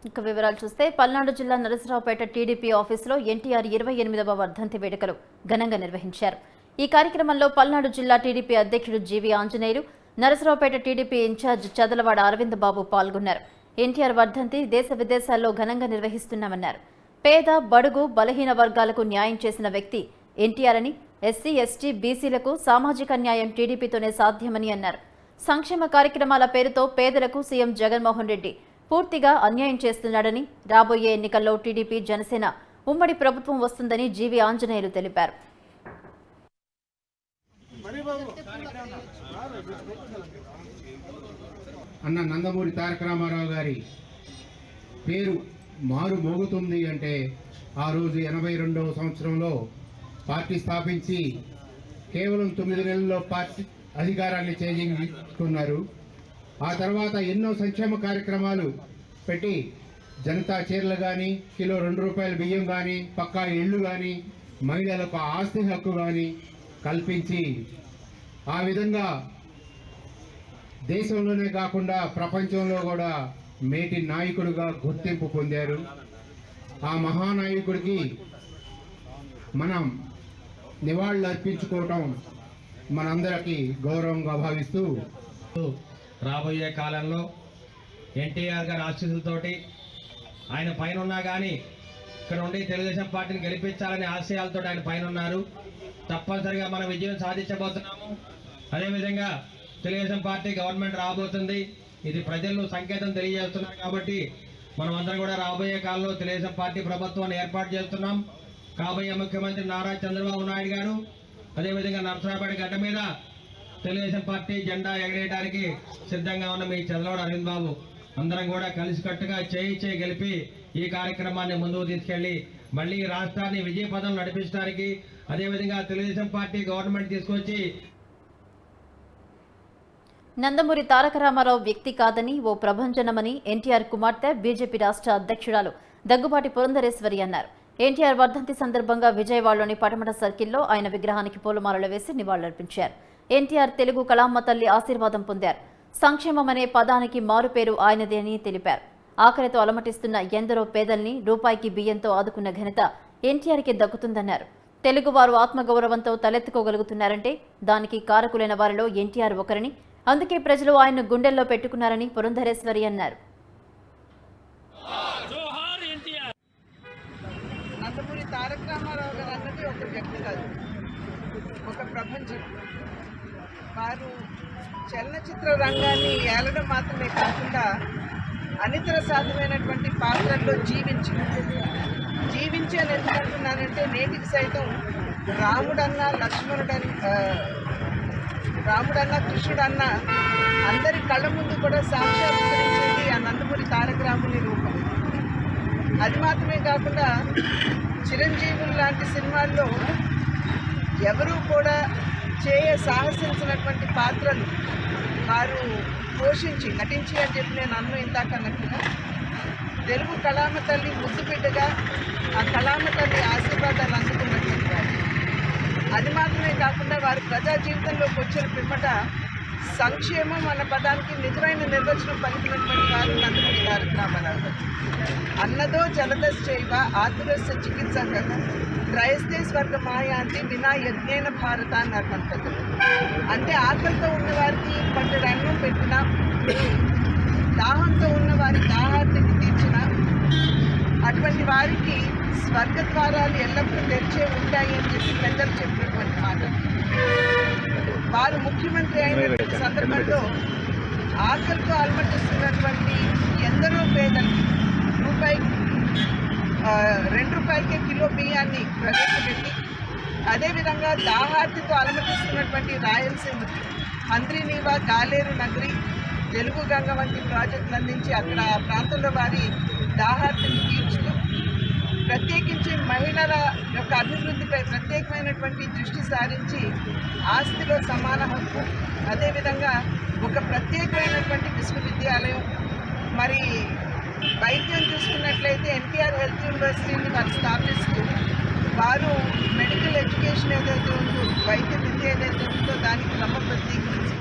ఇక వివరాలు చూస్తే పల్నాడు జిల్లా నరసరావుపేట టీడీపీ ఆఫీసులో ఎన్టీఆర్ 28వ వర్ధంతి వేడుకలు ఘనంగా నిర్వహించారు. ఈ కార్యక్రమంలో పల్నాడు జిల్లా టీడీపీ అధ్యక్షుడు జీవి ఆంజనేయులు, నరసరావుపేట టీడీపీ ఇన్ఛార్జ్ చదలవాడ అరవింద్ బాబు పాల్గొన్నారు. ఎన్టీఆర్ వర్ధంతి దేశ విదేశాల్లో ఘనంగా నిర్వహిస్తున్నామన్నారు. పేద, బడుగు, బలహీన వర్గాలకు న్యాయం చేసిన వ్యక్తి ఎన్టీఆర్ అని, ఎస్సీ, ఎస్టీ, బీసీలకు సామాజిక న్యాయం టీడీపీతోనే సాధ్యమని అన్నారు. సంక్షేమ కార్యక్రమాల పేరుతో పేదలకు సీఎం జగన్మోహన్ రెడ్డి పూర్తిగా అన్యాయం చేస్తున్నాడని, రాబోయే ఎన్నికల్లో టీడీపీ, జనసేన ఉమ్మడి ప్రభుత్వం వస్తుందని జీవి ఆంజనేయులు తెలిపారు. అన్న నందమూరి తారక రామారావు గారి పేరు మారు మోగుతుంది అంటే ఆ రోజు 82వ సంవత్సరంలో పార్టీ స్థాపించి కేవలం 9 నెలల్లో పార్టీ అధికారాన్ని చేజించుకున్నారు. ఆ తర్వాత ఎన్నో సంక్షేమ కార్యక్రమాలు పెట్టి జనతా చీరలు కానీ, కిలో 2 రూపాయల బియ్యం కానీ, పక్కా ఇళ్ళు కానీ, మహిళలకు ఆస్తి హక్కు కానీ కల్పించి ఆ విధంగా దేశంలోనే కాకుండా ప్రపంచంలో కూడా మేటి నాయకుడిగా గుర్తింపు పొందారు. ఆ మహానాయకుడికి మనం నివాళులు అర్పించుకోవటం మనందరికీ గౌరవంగా భావిస్తూ రాబోయే కాలంలో ఎన్టీఆర్ గారి ఆశీస్సులతోటి ఆయన పైన ఉన్నా కానీ ఇక్కడ ఉండి తెలుగుదేశం పార్టీని గెలిపించాలనే ఆశయాలతో ఆయన పైన ఉన్నారు. తప్పనిసరిగా మనం విజయం సాధించబోతున్నాము. అదేవిధంగా తెలుగుదేశం పార్టీ గవర్నమెంట్ రాబోతుంది. ఇది ప్రజలు సంకేతం తెలియజేస్తున్నారు. కాబట్టి మనం అందరం కూడా రాబోయే కాలంలో తెలుగుదేశం పార్టీ ప్రభుత్వాన్ని ఏర్పాటు చేస్తున్నాం. కాబోయే ముఖ్యమంత్రి నారా చంద్రబాబు నాయుడు గారు అదేవిధంగా నరసరావుపేట గడ్డ మీద తెలుగుదేశం పార్టీ జెండా ఎగరేయడానికి సిద్ధంగా ఉన్న మీ చదలవాడ అరవింద్ బాబు అందరం కూడా కలిసికట్టుగా చేయి గెలిపి ఈ కార్యక్రమాన్ని ముందుకు తీసుకెళ్లి మళ్ళీ రాష్ట్రాన్ని విజయపథం నడిపించడానికి, అదేవిధంగా తెలుగుదేశం పార్టీ గవర్నమెంట్ తీసుకొచ్చి నందమూరి తారక రామారావు వ్యక్తి కాదని, ఓ ప్రభంజనమని ఎన్టీఆర్ కుమార్తె బీజేపీ రాష్ట్ర అధ్యక్షురాలు దగ్గుబాటి పురంధరేశ్వరి అన్నారు. ఎన్టీఆర్ వర్ధంతి సందర్భంగా విజయవాడలోని పటమట సర్కిల్లో ఆయన విగ్రహానికి పూలమాలలు వేసి నివాళులర్పించారు. ఎన్టీఆర్ తెలుగు కళామ్మ తల్లి ఆశీర్వాదం పొందారు. సంక్షేమం అనే పదానికి మారుపేరు ఆయనదే అని తెలిపారు. ఆకలితో అలమటిస్తున్న ఎందరో పేదల్ని రూపాయికి బియ్యంతో ఆదుకున్న ఘనత ఎన్టీఆర్కి దక్కుతుందన్నారు. తెలుగువారు ఆత్మగౌరవంతో తలెత్తుకోగలుగుతున్నారంటే దానికి కారకులైన వారిలో ఎన్టీఆర్ ఒకరని, అందుకే ప్రజలు ఆయన గుండెల్లో పెట్టుకున్నారని పురంధరేశ్వరి అన్నారు. నందమూరి తారక రామారావు గారు అన్నది ఒక వ్యక్తి కాదు, ఒక ప్రపంచం. వారు చలనచిత్ర రంగాన్ని ఏలడం మాత్రమే కాకుండా అనితర సాధ్యమైనటువంటి పాత్రల్లో జీవించి అని ఎందుకంటున్నానంటే నేటికి సైతం రాముడన్నా కృష్ణుడన్నా అందరి కళ్ళ ముందు కూడా సాక్షాత్కరించేది ఆ నందమూరి తారక రాముని రూపం. అది మాత్రమే కాకుండా చిరంజీవులు లాంటి సినిమాల్లో ఎవరూ కూడా సాహసించినటువంటి పాత్రలు వారు నటించి అని చెప్పి నేను ఇందాక అన్నట్టుగా తెలుగు కళామ తల్లి ముద్దు బిడ్డగా ఆ కళామ తల్లి ఆశీర్వాదాలు అందుకున్నటువంటి వారు. అది మాత్రమే కాకుండా వారు ప్రజా జీవితంలోకి వచ్చిన పిమ్మట సంక్షేమం అన్న పదానికి నిజమైన నిర్వచనం పలికినటువంటి వారు నందమూరి తారక రామారావు గారు. అన్నదో జలదశ్చైవ ఆతురస్య చికిత్సక త్రయస్తే స్వర్గ మాయాంతి వినా యజ్ఞేన భారత అన్నారు మన పెద్దలు. అంటే ఆకలితో ఉన్న వారికి పట్టెడు అన్నం పెట్టిన, దాహంతో ఉన్న వారి దాహార్తిని తీర్చిన, అటువంటి వారికి స్వర్గ ద్వారాలు ఎల్లప్పుడూ తెరిచే ఉంటాయి అని చెప్పి పెద్దలు చెప్పినటువంటి మాట. వారు ముఖ్యమంత్రి అయిన సందర్భంలో ఆకలితో అలమటిస్తున్నటువంటి ఎందరో పేదలకి ₹2 కిలో బియ్యాన్ని ప్రవేశపెట్టి, అదేవిధంగా దాహార్తితో అలమటిస్తున్నటువంటి రాయలసీమకి హంద్రీనీవా, గాలేరు నగరి, తెలుగు గంగ వంటి ప్రాజెక్టులు అందించి అక్కడ ఆ ప్రాంతంలో వారి దాహార్తిని తీర్చుతూ ప్రత్యేకించి మహిళల యొక్క అభివృద్ధిపై ప్రత్యేకమైనటువంటి దృష్టి సారించి ఆస్తిలో సమాన హక్కు, అదేవిధంగా ఒక ప్రత్యేకమైనటువంటి విశ్వవిద్యాలయం, మరి వైద్యం చూసుకున్నట్లయితే ఎన్టీఆర్ హెల్త్ యూనివర్సిటీని వారు స్థాపిస్తూ వారు మెడికల్ ఎడ్యుకేషన్ ఏదైతే ఉందో, వైద్య విద్య ఏదైతే ఉందో దానికి క్రమబద్ధీకరించి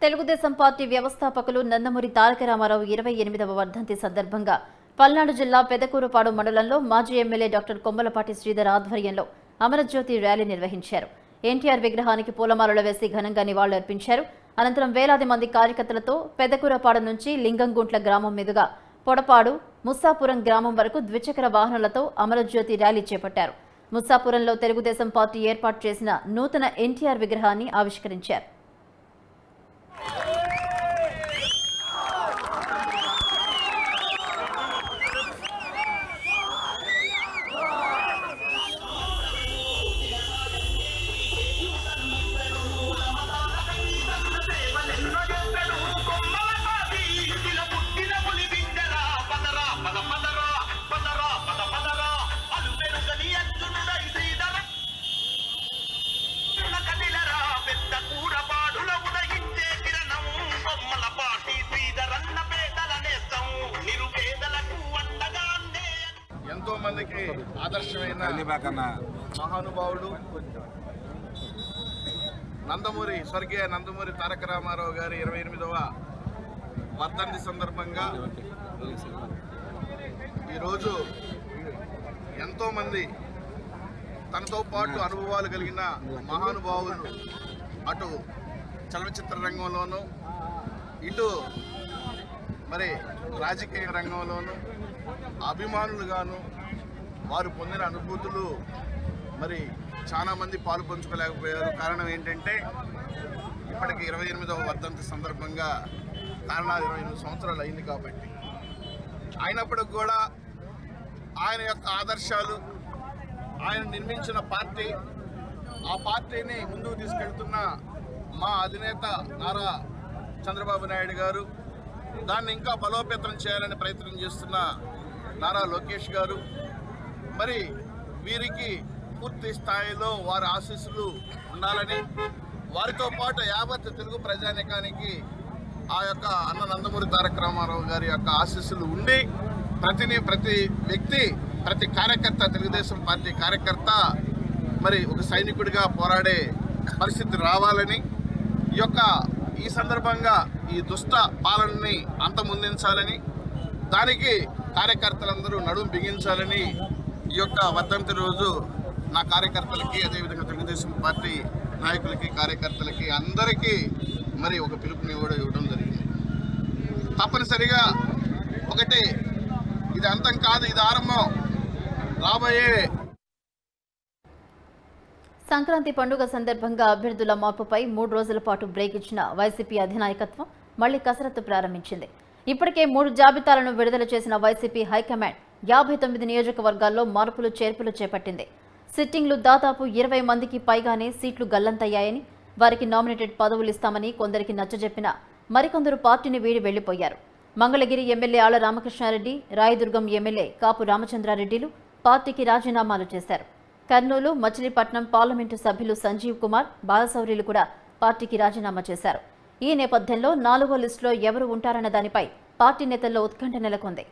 తెలుగుదేశం పార్టీ వ్యవస్థాపకులు నందమూరి తారక రామారావు 28వ వర్ధంతి సందర్భంగా పల్నాడు జిల్లా పెదకూరుపాడు మండలంలో మాజీ ఎమ్మెల్యే డాక్టర్ కొమ్మలపాటి శ్రీధర్ ఆధ్వర్యంలో అమరజ్యోతి ర్యాలీ నిర్వహించారు. ఎన్టీఆర్ విగ్రహానికి పూలమాలలు వేసి ఘనంగా నివాళులర్పించారు. అనంతరం వేలాది మంది కార్యకర్తలతో పెదకూరపాడు నుంచి లింగంగుంట్ల గ్రామం మీదుగా పొడపాడు, ముస్సాపురం గ్రామం వరకు ద్విచక్ర వాహనాలతో అమరజ్యోతి ర్యాలీ చేపట్టారు. ముస్సాపురంలో తెలుగుదేశం పార్టీ ఏర్పాటు చేసిన నూతన ఎన్టీఆర్ విగ్రహాన్ని ఆవిష్కరించారు. ఎంతో మందికి ఆదర్శమైన మహానుభావుడు స్వర్గీయ నందమూరి తారక రామారావు గారి 28వ వర్ధంతి సందర్భంగా ఈరోజు ఎంతో మంది తనతో పాటు అనుభవాలు కలిగిన మహానుభావులు అటు చలనచిత్ర రంగంలోనూ ఇటు మరి రాజకీయ రంగంలోనూ అభిమానులుగాను వారు పొందిన అనుభూతులు మరి చాలా మంది పాలు పంచుకోలేకపోయారు. కారణం ఏంటంటే ఇప్పటికి 28వ వర్ధంతి సందర్భంగా కారణాలు 28 సంవత్సరాలు అయింది కాబట్టి. అయినప్పటికి కూడా ఆయన యొక్క ఆదర్శాలు, ఆయన నిర్మించిన పార్టీ, ఆ పార్టీని ముందుకు తీసుకెళ్తున్న మా అధినేత నారా చంద్రబాబు నాయుడు గారు, దాన్ని ఇంకా బలోపేతం చేయాలని ప్రయత్నం చేస్తున్న నారా లోకేష్ గారు, మరి వీరికి పూర్తి స్థాయిలో వారి ఆశీస్సులు ఉండాలని, వారితో పాటు యావత్ తెలుగు ప్రజానికానికి ఆ యొక్క అన్న నందమూరి తారక రామారావు గారి యొక్క ఆశీస్సులు ఉండి ప్రతి వ్యక్తి, ప్రతి కార్యకర్త, తెలుగుదేశం పార్టీ కార్యకర్త మరి ఒక సైనికుడిగా పోరాడే పరిస్థితి రావాలని, ఈ సందర్భంగా ఈ దుష్ట పాలనని అంతమొందించాలని, దానికి కార్యకర్తలందరూ నడుము బిగించాలని ఈ యొక్క వర్ధంతి రోజు నా కార్యకర్తలకి, అదేవిధంగా తెలుగుదేశం పార్టీ నాయకులకి, కార్యకర్తలకి అందరికీ మరి ఒక పిలుపుని కూడా ఇవ్వడం జరిగింది. తప్పనిసరిగా ఒకటి, ఇది అంతం కాదు, ఇది ఆరంభం. రాబోయే సంక్రాంతి పండుగ సందర్భంగా అభ్యర్థుల మార్పుపై 3 రోజుల పాటు బ్రేక్ ఇచ్చిన వైసీపీ అధినాయకత్వం మళ్లీ కసరత్తు ప్రారంభించింది. ఇప్పటికే 3 జాబితాలను విడుదల చేసిన వైసీపీ హైకమాండ్ 59 నియోజకవర్గాల్లో మార్పులు చేర్పులు చేపట్టింది. సిట్టింగ్లు దాదాపు 20 మందికి పైగానే సీట్లు గల్లంతయ్యాయని, వారికి నామినేటెడ్ పదవులు ఇస్తామని కొందరికి నచ్చజెప్పినా మరికొందరు పార్టీని వీడి వెళ్లిపోయారు. మంగళగిరి ఎమ్మెల్యే ఆళ్ల రామకృష్ణారెడ్డి, రాయదుర్గం ఎమ్మెల్యే కాపు రామచంద్రారెడ్డిలు పార్టీకి రాజీనామాలు చేశారు. కర్నూలు, మచిలీపట్నం పార్లమెంటు సభ్యులు సంజీవ్ కుమార్, బాలశౌరిలు కూడా పార్టీకి రాజీనామా చేశారు. ఈ నేపథ్యంలో 4వ లిస్టులో ఎవరు ఉంటారన్న దానిపై పార్టీ నేతల్లో ఉత్కంఠ నెలకొంది.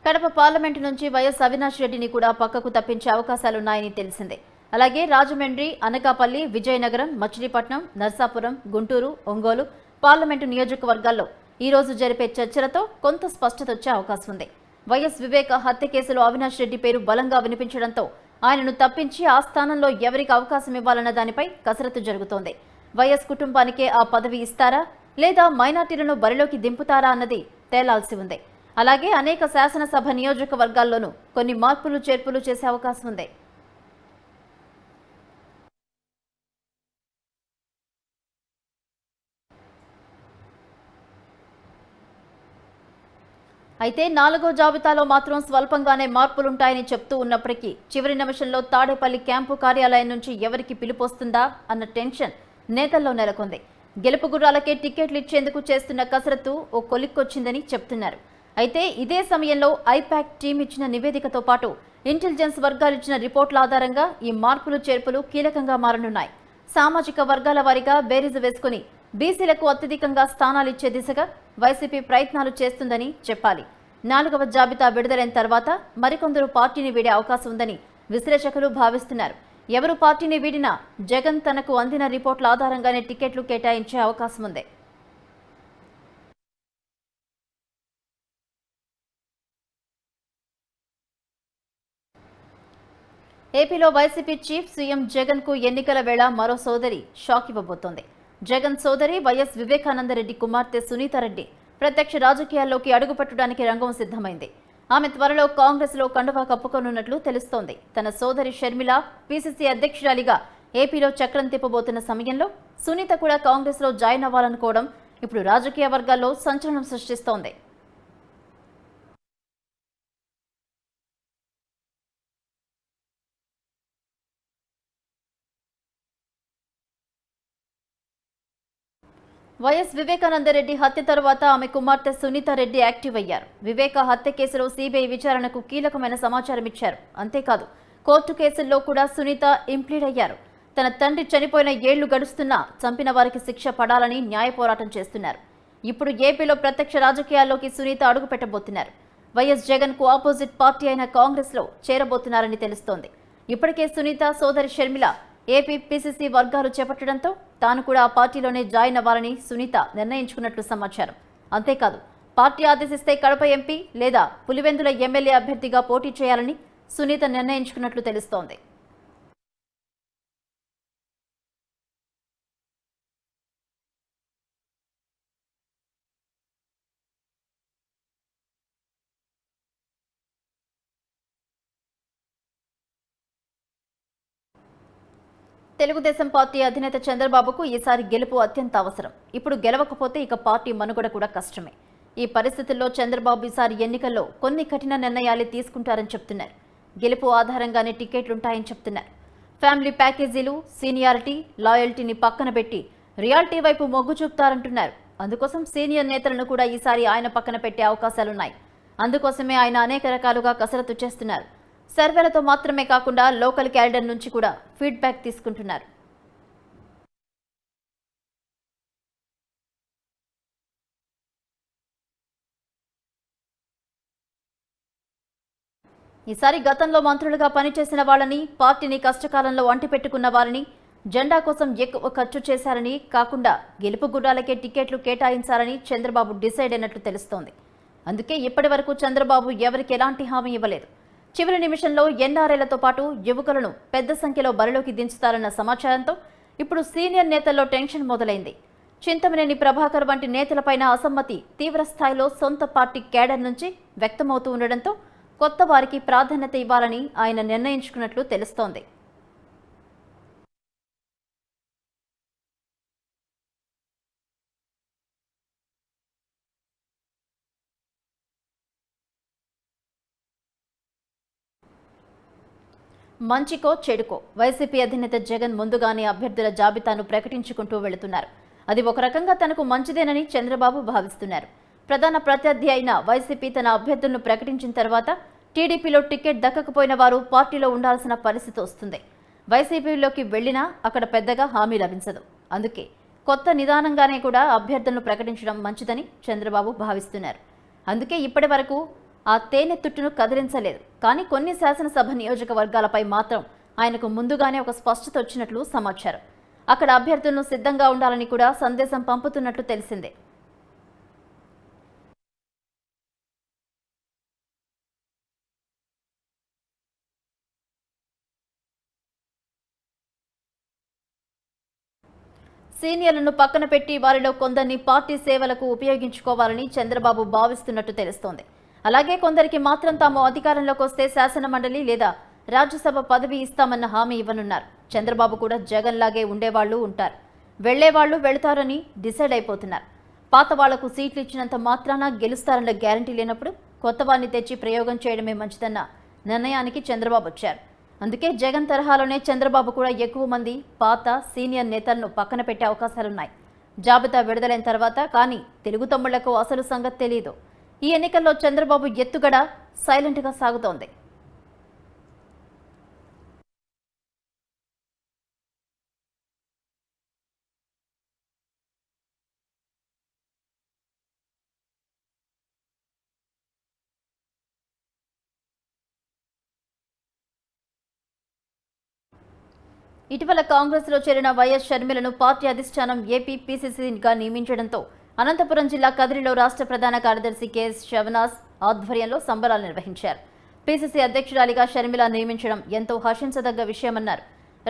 కడప పార్లమెంటు నుంచి వైఎస్ అవినాష్ రెడ్డిని కూడా పక్కకు తప్పించే అవకాశాలున్నాయని తెలిసిందే. అలాగే రాజమండ్రి, అనకాపల్లి, విజయనగరం, మచిలీపట్నం, నర్సాపురం, గుంటూరు, ఒంగోలు పార్లమెంటు నియోజకవర్గాల్లో ఈ రోజు జరిపే చర్చలతో కొంత స్పష్టత వచ్చే అవకాశం ఉంది. వైఎస్ వివేక హత్య కేసులో అవినాష్ రెడ్డి పేరు బలంగా వినిపించడంతో ఆయనను తప్పించి ఆ స్థానంలో ఎవరికి అవకాశం ఇవ్వాలన్న దానిపై కసరత్తు జరుగుతోంది. వైఎస్ కుటుంబానికే ఆ పదవి ఇస్తారా లేదా మైనార్టీలను బరిలోకి దింపుతారా అన్నది తేలాల్సి ఉంది. అలాగే అనేక శాసనసభ నియోజకవర్గాల్లోనూ కొన్ని మార్పులు చేర్పులు చేసే అవకాశం ఉంది. అయితే 4వ జాబితాలో మాత్రం స్వల్పంగానే మార్పులుంటాయని చెప్తూ ఉన్నప్పటికీ చివరి నిమిషంలో తాడేపల్లి క్యాంపు కార్యాలయం నుంచి ఎవరికి పిలుపొస్తుందా అన్న టెన్షన్ నేతల్లో నెలకొంది. గెలుపు గుర్రాలకే టికెట్లు ఇచ్చేందుకు చేస్తున్న కసరత్తు ఓ కొలిక్కొచ్చిందని చెప్తున్నారు. అయితే ఇదే సమయంలో ఐపాక్ టీం ఇచ్చిన నివేదికతో పాటు ఇంటెలిజెన్స్ వర్గాలిచ్చిన రిపోర్టుల ఆధారంగా ఈ మార్పులు చేర్పులు కీలకంగా మారనున్నాయి. సామాజిక వర్గాల వారీగా బేరీజు వేసుకుని బీసీలకు అత్యధికంగా స్థానాలిచ్చే దిశగా వైసీపీ ప్రయత్నాలు చేస్తుందని చెప్పాలి. 4వ జాబితా విడుదలైన తర్వాత మరికొందరు పార్టీని వీడే అవకాశం ఉందని విశ్లేషకులు భావిస్తున్నారు. ఎవరు పార్టీని వీడినా జగన్ తనకు అందిన రిపోర్టుల ఆధారంగానే టికెట్లు కేటాయించే అవకాశం ఉంది. ఏపీలో వైసీపీ చీఫ్ సీఎం జగన్ కు ఎన్నికల వేళ మరో సోదరి షాక్ ఇవ్వబోతోంది. జగన్ సోదరి వైఎస్ వివేకానందరెడ్డి కుమార్తె సునీతారెడ్డి ప్రత్యక్ష రాజకీయాల్లోకి అడుగుపెట్టడానికి రంగం సిద్ధమైంది. ఆమె త్వరలో కాంగ్రెస్ లో కండువా కప్పుకోనున్నట్లు తెలుస్తోంది. తన సోదరి షర్మిల పీసీసీ అధ్యక్షురాలిగా ఏపీలో చక్రం తిప్పబోతున్న సమయంలో సునీత కూడా కాంగ్రెస్ లో జాయిన్ అవ్వాలనుకోవడం ఇప్పుడు రాజకీయ వర్గాల్లో సంచలనం సృష్టిస్తోంది. వైఎస్ వివేకానందరెడ్డి హత్య తర్వాత ఆమె కుమార్తె సునీతారెడ్డి యాక్టివ్ అయ్యారు. వివేక హత్య కేసులో సీబీఐ విచారణకు కీలకమైన సమాచారం ఇచ్చారు. అంతేకాదు కోర్టు కేసుల్లో కూడా సునీత ఇంప్లీడ్ అయ్యారు. తన తండ్రి చనిపోయిన ఏళ్లు గడుస్తున్నా చంపిన వారికి శిక్ష పడాలని న్యాయ పోరాటం చేస్తున్నారు. ఇప్పుడు ఏపీలో ప్రత్యక్ష రాజకీయాల్లోకి సునీత అడుగు పెట్టబోతున్నారు. వైఎస్ జగన్ కు ఆపోజిట్ పార్టీ అయిన కాంగ్రెస్ లో చేరబోతున్నారని తెలుస్తోంది. ఇప్పటికే సునీత సోదరి షర్మిల ఏపీ పీసీసీ వర్గాలు చేపట్టడంతో తాను కూడా ఆ పార్టీలోనే జాయిన్ అవ్వాలని సునీత నిర్ణయించుకున్నట్లు సమాచారం. అంతేకాదు పార్టీ ఆదేశిస్తే కడప ఎంపీ లేదా పులివెందుల ఎమ్మెల్యే అభ్యర్థిగా పోటీ చేయాలని సునీత నిర్ణయించుకున్నట్లు తెలుస్తోంది. తెలుగుదేశం పార్టీ అధినేత చంద్రబాబుకు ఈసారి గెలుపు అత్యంత అవసరం. ఇప్పుడు గెలవకపోతే ఇక పార్టీ మనుగడ కూడా కష్టమే. ఈ పరిస్థితుల్లో చంద్రబాబు ఈసారి ఎన్నికల్లో కొన్ని కఠిన నిర్ణయాలు తీసుకుంటారని చెప్తున్నారు. గెలుపు ఆధారంగానే టికెట్లుంటాయని చెప్తున్నారు. ఫ్యామిలీ ప్యాకేజీలు, సీనియారిటీ, లాయల్టీని పక్కన పెట్టి రియాలిటీ వైపు మొగ్గు చూపుతారంటున్నారు. అందుకోసం సీనియర్ నేతలను కూడా ఈసారి ఆయన పక్కన పెట్టే అవకాశాలున్నాయి. అందుకోసమే ఆయన అనేక రకాలుగా కసరత్తు చేస్తున్నారు. సర్వేలతో మాత్రమే కాకుండా లోకల్ క్యాడర్ నుంచి కూడా ఫీడ్బ్యాక్ తీసుకుంటున్నారు. ఈసారి గతంలో మంత్రులుగా పనిచేసిన వాళ్ళని, పార్టీని కష్టకాలంలో అంటిపెట్టుకున్న వారిని, జెండా కోసం ఎక్కువ ఖర్చు చేశారని కాకుండా గెలుపు గుర్రాలకే టికెట్లు కేటాయించారని చంద్రబాబు డిసైడ్ అయినట్లు తెలుస్తోంది. అందుకే ఇప్పటి వరకు చంద్రబాబు ఎవరికి ఎలాంటి హామీ ఇవ్వలేదు. చివరి నిమిషంలో ఎన్ఆర్ఐలతో పాటు యువకులను పెద్ద సంఖ్యలో బరిలోకి దించుతారన్న సమాచారంతో ఇప్పుడు సీనియర్ నేతల్లో టెన్షన్ మొదలైంది. చింతమనేని ప్రభాకర్ వంటి నేతలపైన అసమ్మతి తీవ్ర స్థాయిలో సొంత పార్టీ కేడర్ నుంచి వ్యక్తమవుతూ ఉండడంతో కొత్త వారికి ప్రాధాన్యత ఇవ్వాలని ఆయన నిర్ణయించుకున్నట్లు తెలుస్తోంది. మంచికో చెడుకో వైసీపీ అధినేత జగన్ ముందుగానే అభ్యర్థుల జాబితాను ప్రకటించుకుంటూ వెళుతున్నారు. అది ఒక రకంగా తనకు మంచిదేనని చంద్రబాబు భావిస్తున్నారు. ప్రధాన ప్రత్యర్థి అయిన వైసీపీ తన అభ్యర్థులను ప్రకటించిన తర్వాత టీడీపీలో టికెట్ దక్కకపోయిన వారు పార్టీలో ఉండాల్సిన పరిస్థితి వస్తుంది. వైసీపీలోకి వెళ్లినా అక్కడ పెద్దగా హామీ లభించదు. అందుకే కొత్త నిదానంగానే కూడా అభ్యర్థులను ప్రకటించడం మంచిదని చంద్రబాబు భావిస్తున్నారు. అందుకే ఇప్పటి వరకు ఆ తేనె తుట్టును కదిలించలేదు. కానీ కొన్ని శాసనసభ నియోజకవర్గాలపై మాత్రం ఆయనకు ముందుగానే ఒక స్పష్టత వచ్చినట్లు సమాచారం. అక్కడ అభ్యర్థులను సిద్ధంగా ఉండాలని కూడా సందేశం పంపుతున్నట్లు తెలిసిందే. సీనియర్లను పక్కన పెట్టి వారిలో కొందరిని పార్టీ సేవలకు ఉపయోగించుకోవాలని చంద్రబాబు భావిస్తున్నట్టు తెలుస్తోంది. అలాగే కొందరికి మాత్రం తాము అధికారంలోకి వస్తే శాసనమండలి లేదా రాజ్యసభ పదవి ఇస్తామన్న హామీ ఇవ్వనున్నారు. చంద్రబాబు కూడా జగన్ లాగే ఉండేవాళ్లు ఉంటారు, వెళ్లేవాళ్లు వెళతారని డిసైడ్ అయిపోతున్నారు. పాత వాళ్లకు సీట్లు ఇచ్చినంత మాత్రాన గెలుస్తారన్న గ్యారంటీ లేనప్పుడు కొత్త వారిని తెచ్చి ప్రయోగం చేయడమే మంచిదన్న నిర్ణయానికి చంద్రబాబు వచ్చారు. అందుకే జగన్ తరహాలోనే చంద్రబాబు కూడా ఎక్కువ మంది పాత సీనియర్ నేతలను పక్కన పెట్టే అవకాశాలున్నాయి. జాబితా విడుదలైన తర్వాత కానీ తెలుగు తమ్ముళ్లకు అసలు సంగతి తెలియదు. ఈ ఎన్నికల్లో చంద్రబాబు ఎత్తుగడ సైలెంట్గా సాగుతోంది. ఇటీవల కాంగ్రెస్లో చేరిన వైఎస్ షర్మిలను పార్టీ అధిష్టానం ఏపీ పీసీసీగా నియమించడంతో అనంతపురం జిల్లా కదిరిలో రాష్ట్ర ప్రధాన కార్యదర్శి కెఎస్ షవనాస్ ఆధ్వర్యంలో సంబరాలు నిర్వహించారు. పీసీసీ అధ్యక్షురాలిగా షర్మిల నియమించడం ఎంతో హర్షించదగ్గ విషయమన్నారు.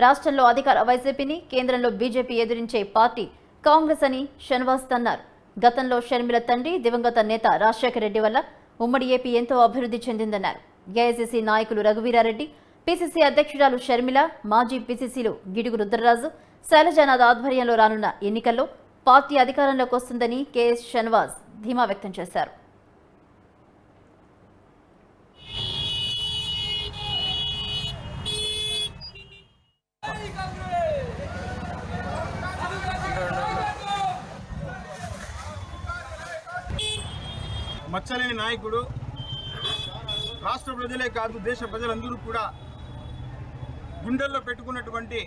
రాష్ట్రంలో అధికార వైసీపీని, కేంద్రంలో బీజేపీ ఎదిరించే పార్టీ కాంగ్రెస్ అని షన్వాస్ అన్నారు. గతంలో షర్మిల తండ్రి దివంగత నేత రాజశేఖర రెడ్డి వల్ల ఉమ్మడి ఏపీ ఎంతో అభివృద్ధి చెందిందన్నారు. ఏఐసీసీ నాయకులు రఘువీరారెడ్డి, పీసీసీ అధ్యక్షురాలు షర్మిల, మాజీ పీసీసీలు గిడుగు రుద్రరాజు, శైలజానాథ్ ఆధ్వర్యంలో రానున్న ఎన్నికల్లో పార్టీ అధికారంలోకి వస్తుందని కెఎస్ షన్వాస్ ధీమా వ్యక్తం చేశారు. మచ్చలేని నాయకుడు, రాష్ట్ర ప్రజలే కాదు దేశ ప్రజలందరూ కూడా గుండెల్లో పెట్టుకున్నటువంటి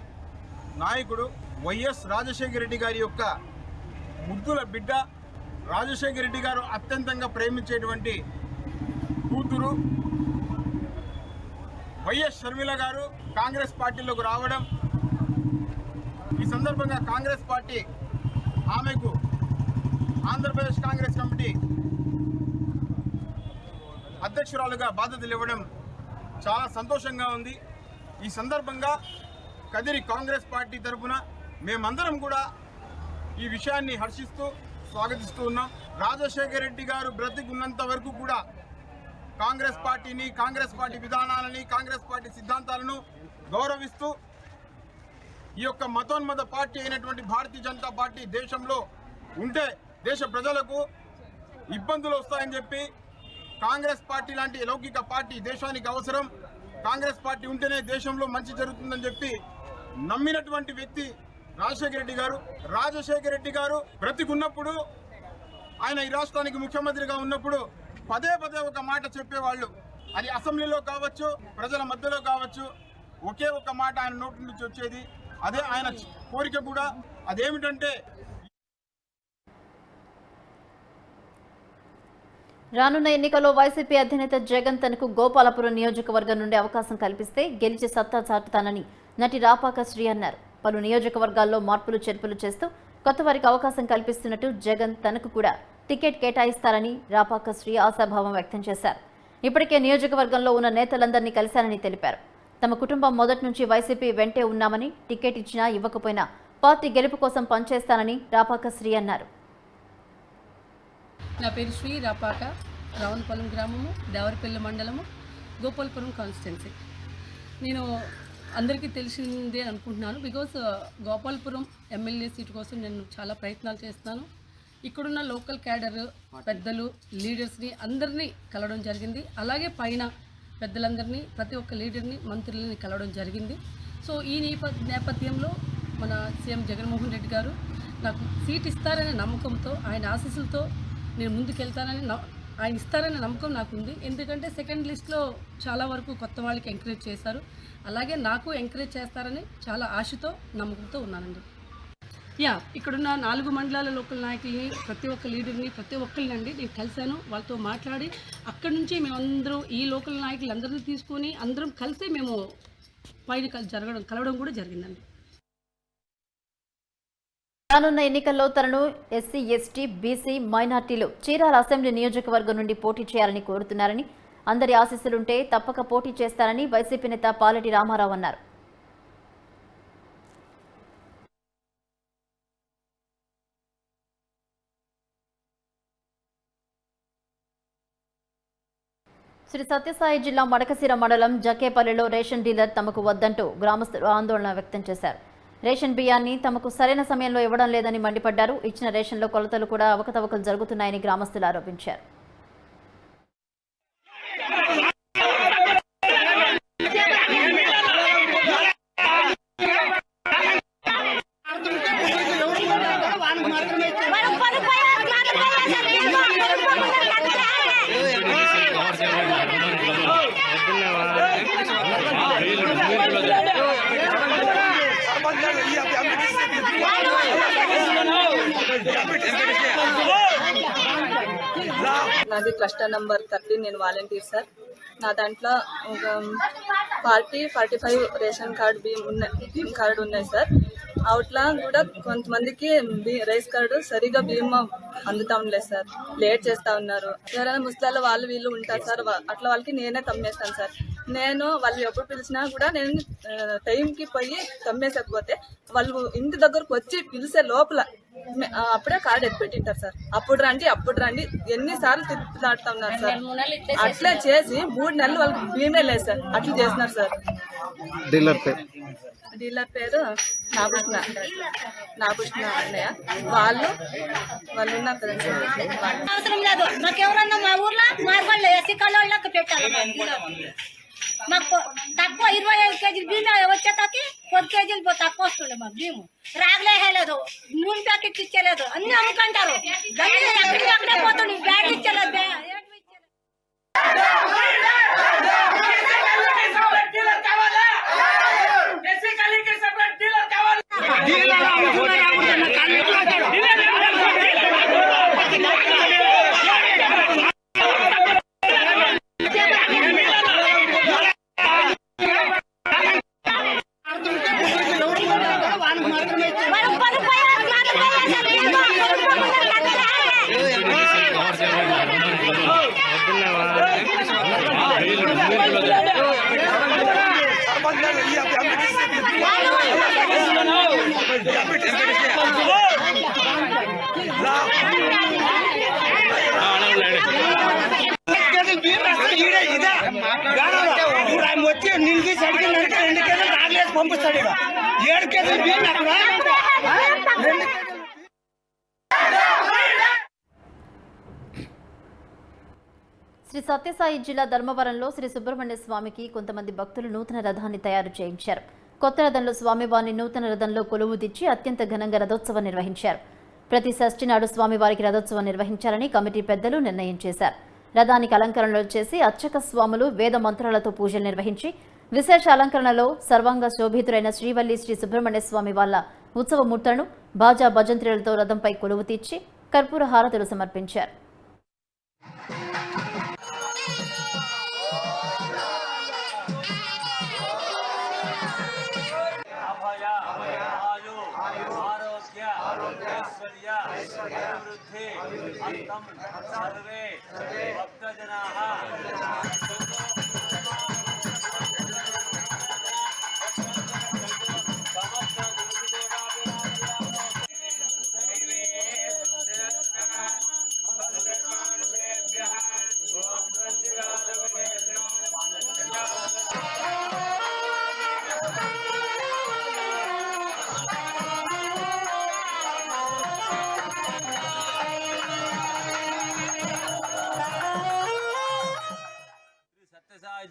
నాయకుడు వైఎస్ రాజశేఖర రెడ్డి గారి యొక్క ముద్దుల బిడ్డ. రాజశేఖర రెడ్డి గారు అత్యంతంగా ప్రేమించేటువంటి కూతురు వైఎస్ షర్మిల గారు కాంగ్రెస్ పార్టీలోకి రావడం, ఈ సందర్భంగా కాంగ్రెస్ పార్టీ ఆమెకు ఆంధ్రప్రదేశ్ కాంగ్రెస్ కమిటీ అధ్యక్షురాలుగా బాధ్యతలు ఇవ్వడం చాలా సంతోషంగా ఉంది. ఈ సందర్భంగా కదిరి కాంగ్రెస్ పార్టీ తరఫున మేమందరం కూడా ఈ విషయాన్ని హర్షిస్తూ స్వాగతిస్తూ ఉన్నాం. రాజశేఖర రెడ్డి గారు బ్రతికున్నంత వరకు కూడా కాంగ్రెస్ పార్టీని, కాంగ్రెస్ పార్టీ విధానాలని, కాంగ్రెస్ పార్టీ సిద్ధాంతాలను గౌరవిస్తూ ఈ యొక్క మతోన్మత పార్టీ అయినటువంటి భారతీయ జనతా పార్టీ దేశంలో ఉంటే దేశ ప్రజలకు ఇబ్బందులు వస్తాయని చెప్పి, కాంగ్రెస్ పార్టీ లాంటి లౌకిక పార్టీ దేశానికి అవసరం, కాంగ్రెస్ పార్టీ ఉంటేనే దేశంలో మంచి జరుగుతుందని చెప్పి నమ్మినటువంటి వ్యక్తి రాజశేఖర రెడ్డి గారు. రాజశేఖర రెడ్డి గారు బ్రతికున్నప్పుడు, ఆయన ఈ రాష్ట్రానికి ముఖ్యమంత్రిగా ఉన్నప్పుడు పదే పదే ఒక మాట చెప్పేవాళ్ళు. అది అసెంబ్లీలో కావచ్చు, ప్రజల మధ్యలో కావచ్చు, ఒకే ఒక మాట ఆయన నోటి నుంచి వచ్చేది. అదే ఆయన కోరిక కూడా. అదేమిటంటే రానున్న ఎన్నికల్లో వైసీపీ అధినేత జగన్ తనకు గోపాలపురం నియోజకవర్గం నుండి అవకాశం కల్పిస్తే గెలిచి సత్తా చాటుతానని నటి రాపాక శ్రీ అన్నారు. పలు నియోజకవర్గాల్లో మార్పులు చేర్పులు చేస్తూ కొత్త వారికి అవకాశం కల్పిస్తున్నట్టు జగన్ తనకు కూడా టికెట్ కేటాయిస్తారని రాపాక శ్రీ ఆశాభావం వ్యక్తం చేశారు. ఇప్పటికే నియోజకవర్గంలో ఉన్న నేతలందరినీ కలిశానని తెలిపారు. తమ కుటుంబం మొదటి నుంచి వైసీపీ వెంటే ఉన్నామని, టికెట్ ఇచ్చినా ఇవ్వకపోయినా పార్టీ గెలుపు కోసం పనిచేస్తానని రాపాక శ్రీ అన్నారు. నా పేరు శ్రీ రాపాక, రావణపాలెం గ్రామము, దేవరపల్లి మండలము, గోపాలపురం కాన్స్టిట్యున్సీ. నేను అందరికీ తెలిసిందే అనుకుంటున్నాను. బికాజ్ గోపాలపురం ఎమ్మెల్యే సీటు కోసం నేను చాలా ప్రయత్నాలు చేస్తున్నాను. ఇక్కడున్న లోకల్ క్యాడర్ పెద్దలు, లీడర్స్ని అందరినీ కలవడం జరిగింది. అలాగే పైన పెద్దలందరినీ, ప్రతి ఒక్క లీడర్ని, మంత్రులని కలవడం జరిగింది. సో ఈ నేపథ్యంలో మన సీఎం జగన్మోహన్ రెడ్డి గారు నాకు సీట్ ఇస్తారనే నమ్మకంతో, ఆయన ఆశీస్సులతో నేను ముందుకెళ్తానని, ఆయన ఇస్తారనే నమ్మకం నాకుంది. ఎందుకంటే సెకండ్ లిస్ట్లో చాలా వరకు కొత్త వాళ్ళకి ఎంకరేజ్ చేశారు. అలాగే నాకు ఎంకరేజ్ చేస్తారని చాలా ఆశతో, నమ్మకంతో ఉన్నానండి. ఇక్కడున్న 4 మండలాల లోకల్ నాయకుల్ని, ప్రతి ఒక్క లీడర్ని, ప్రతి ఒక్కరినండి నేను కలిశాను. వాళ్ళతో మాట్లాడి అక్కడి నుంచి మేమందరూ ఈ లోకల్ నాయకులందరినీ తీసుకొని అందరం కలిసి మేము పైన కలవడం కూడా జరిగిందండి. రానున్న ఎన్నికల్లో తనను ఎస్సీ, ఎస్టీ, బీసీ, మైనార్టీలు చీరాల అసెంబ్లీ నియోజకవర్గం నుండి పోటీ చేయాలని కోరుతున్నారని, అందరి ఆశీస్సులుంటే తప్పక పోటీ చేస్తారని వైసీపీ నేత పాలెటి రామారావు అన్నారు. శ్రీ సత్యసాయి జిల్లా మడకశిర మండలం జకేపల్లిలో రేషన్ డీలర్ తమకు వద్దంటూ గ్రామస్తులు ఆందోళన వ్యక్తం చేశారు. రేషన్ బియ్యాన్ని తమకు సరైన సమయంలో ఇవ్వడం లేదని మండిపడ్డారు. ఇచ్చిన రేషన్లో కొలతలు కూడా అవకతవకలు జరుగుతున్నాయని గ్రామస్తులు ఆరోపించారు. నాది క్లస్టర్ నెంబర్ 13. నేను వాలంటీర్ సార్. నా దాంట్లో 45 రేషన్ కార్డు బియ్యం కార్డు ఉన్నాయి సార్. అవుట్లా కూడా కొంతమందికి రైస్ కార్డు సరిగా బియ్యం అందుతా ఉండలేదు సార్, లేట్ చేస్తా ఉన్నారు. ఎవరైనా ముసలాళ్ళు వాళ్ళు వీళ్ళు ఉంటారు సార్, అట్లా వాళ్ళకి నేనే తమ్మేస్తాను సార్. నేను వాళ్ళు ఎప్పుడు పిలిచినా కూడా నేను టైంకి పోయి తమ్మేసకపోతే వాళ్ళు ఇంటి దగ్గరకు వచ్చి పిలిచే లోపల అప్పుడే కార్డు ఎత్తిపెట్టింటారు సార్. అప్పుడు రండి ఎన్నిసార్లు తిప్పులాడుతా ఉన్నారు సార్. అట్లా చేసి 3 నెలలు వాళ్ళకి బియ్యమే లేదు సార్, అట్లా చేస్తున్నారు సార్. డీలర్ పేరు నాభూషణ అన్నయ్య. వాళ్ళు ఉన్నారు కదండి సార్. అవసరం లేదు, మాకెవరన్నా మా ఊర్లో మార్గళ్ళు ఎస్సీ కళ్ళకి పెట్టాలి. మాకు తక్కువ 25 కేజీలు బియ్యం వచ్చేటాకి 10 కేజీలు తక్కువ వస్తుండే. మాకు బియ్యం రాగలేదు, నూనె ప్యాకెట్ ఇచ్చేలేదు, అన్ని అమ్ముకుంటారు. అక్కడే పోతుంది, బ్యాగ్ ఇచ్చేలేదు. వచ్చి నిలిచి అడిగి 2 కేజీలు రాగలేసి పంపిస్తాడు. 7 కేజీలు బియ్యం అక్కడ 2 శ్రీ సత్యసాయి జిల్లా ధర్మవరంలో శ్రీ సుబ్రహ్మణ్య స్వామికి కొంతమంది భక్తులు నూతన రథాన్ని తయారు చేయించారు. కొత్త రథంలో స్వామివారిని నూతన రథంలో కొలువు తెచ్చి అత్యంత ఘనంగా రథోత్సవం నిర్వహించారు. ప్రతి షష్ఠి నాడు స్వామివారికి రథోత్సవం నిర్వహించాలని కమిటీ పెద్దలు నిర్ణయం చేశారు. రథానికి అలంకరణలు చేసి అర్చక స్వాములు వేద మంత్రాలతో పూజలు నిర్వహించి విశేష అలంకరణలో సర్వాంగ శోభితులైన శ్రీవల్లి శ్రీ సుబ్రహ్మణ్య స్వామి వాళ్ళ ఉత్సవమూర్తులను బాజా భజంత్రులతో రథంపై కొలువు తీర్చి కర్పూర హారతులు సమర్పించారు.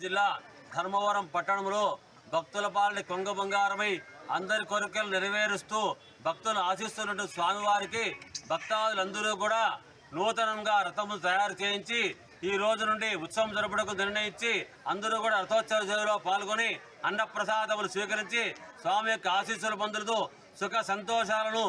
జిల్లా ధర్మవరం పట్టణంలో భక్తుల పాలని కొంగ బంగారమై అందరి కోరికలు నెరవేరుస్తూ భక్తులు ఆశిస్తున్నట్టు స్వామివారికి భక్తాదులందరూ కూడా నూతనంగా రథములు తయారు చేయించి ఈ రోజు నుండి ఉత్సవం జరుపుటకు నిర్ణయించి అందరూ కూడా రథోత్సవ సేవలో పాల్గొని అన్నప్రసాదములు స్వీకరించి స్వామి యొక్క ఆశీస్సులు పొందుతూ సుఖ సంతోషాలను.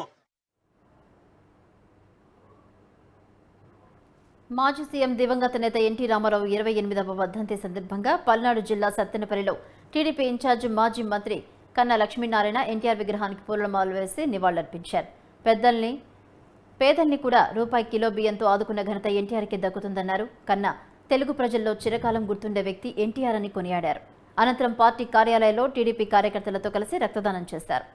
మాజీ సీఎం దివంగత నేత ఎన్టీ రామారావు 28వ వర్ధంతి సందర్భంగా పల్నాడు జిల్లా సత్తెనపల్లిలో టీడీపీ ఇన్ఛార్జి మాజీ మంత్రి కన్నా లక్ష్మీనారాయణ ఎన్టీఆర్ విగ్రహానికి పూలమాలలు వేసి నివాళులర్పించారు. పేదల్ని కూడా రూపాయి కిలో బియ్యంతో ఆదుకున్న ఘనత ఎన్టీఆర్కి దక్కుతుందన్నారు కన్నా. తెలుగు ప్రజల్లో చిరకాలం గుర్తుండే వ్యక్తి ఎన్టీఆర్ అని కొనియాడారు. అనంతరం పార్టీ కార్యాలయంలో టీడీపీ కార్యకర్తలతో కలిసి రక్తదానం చేశారు.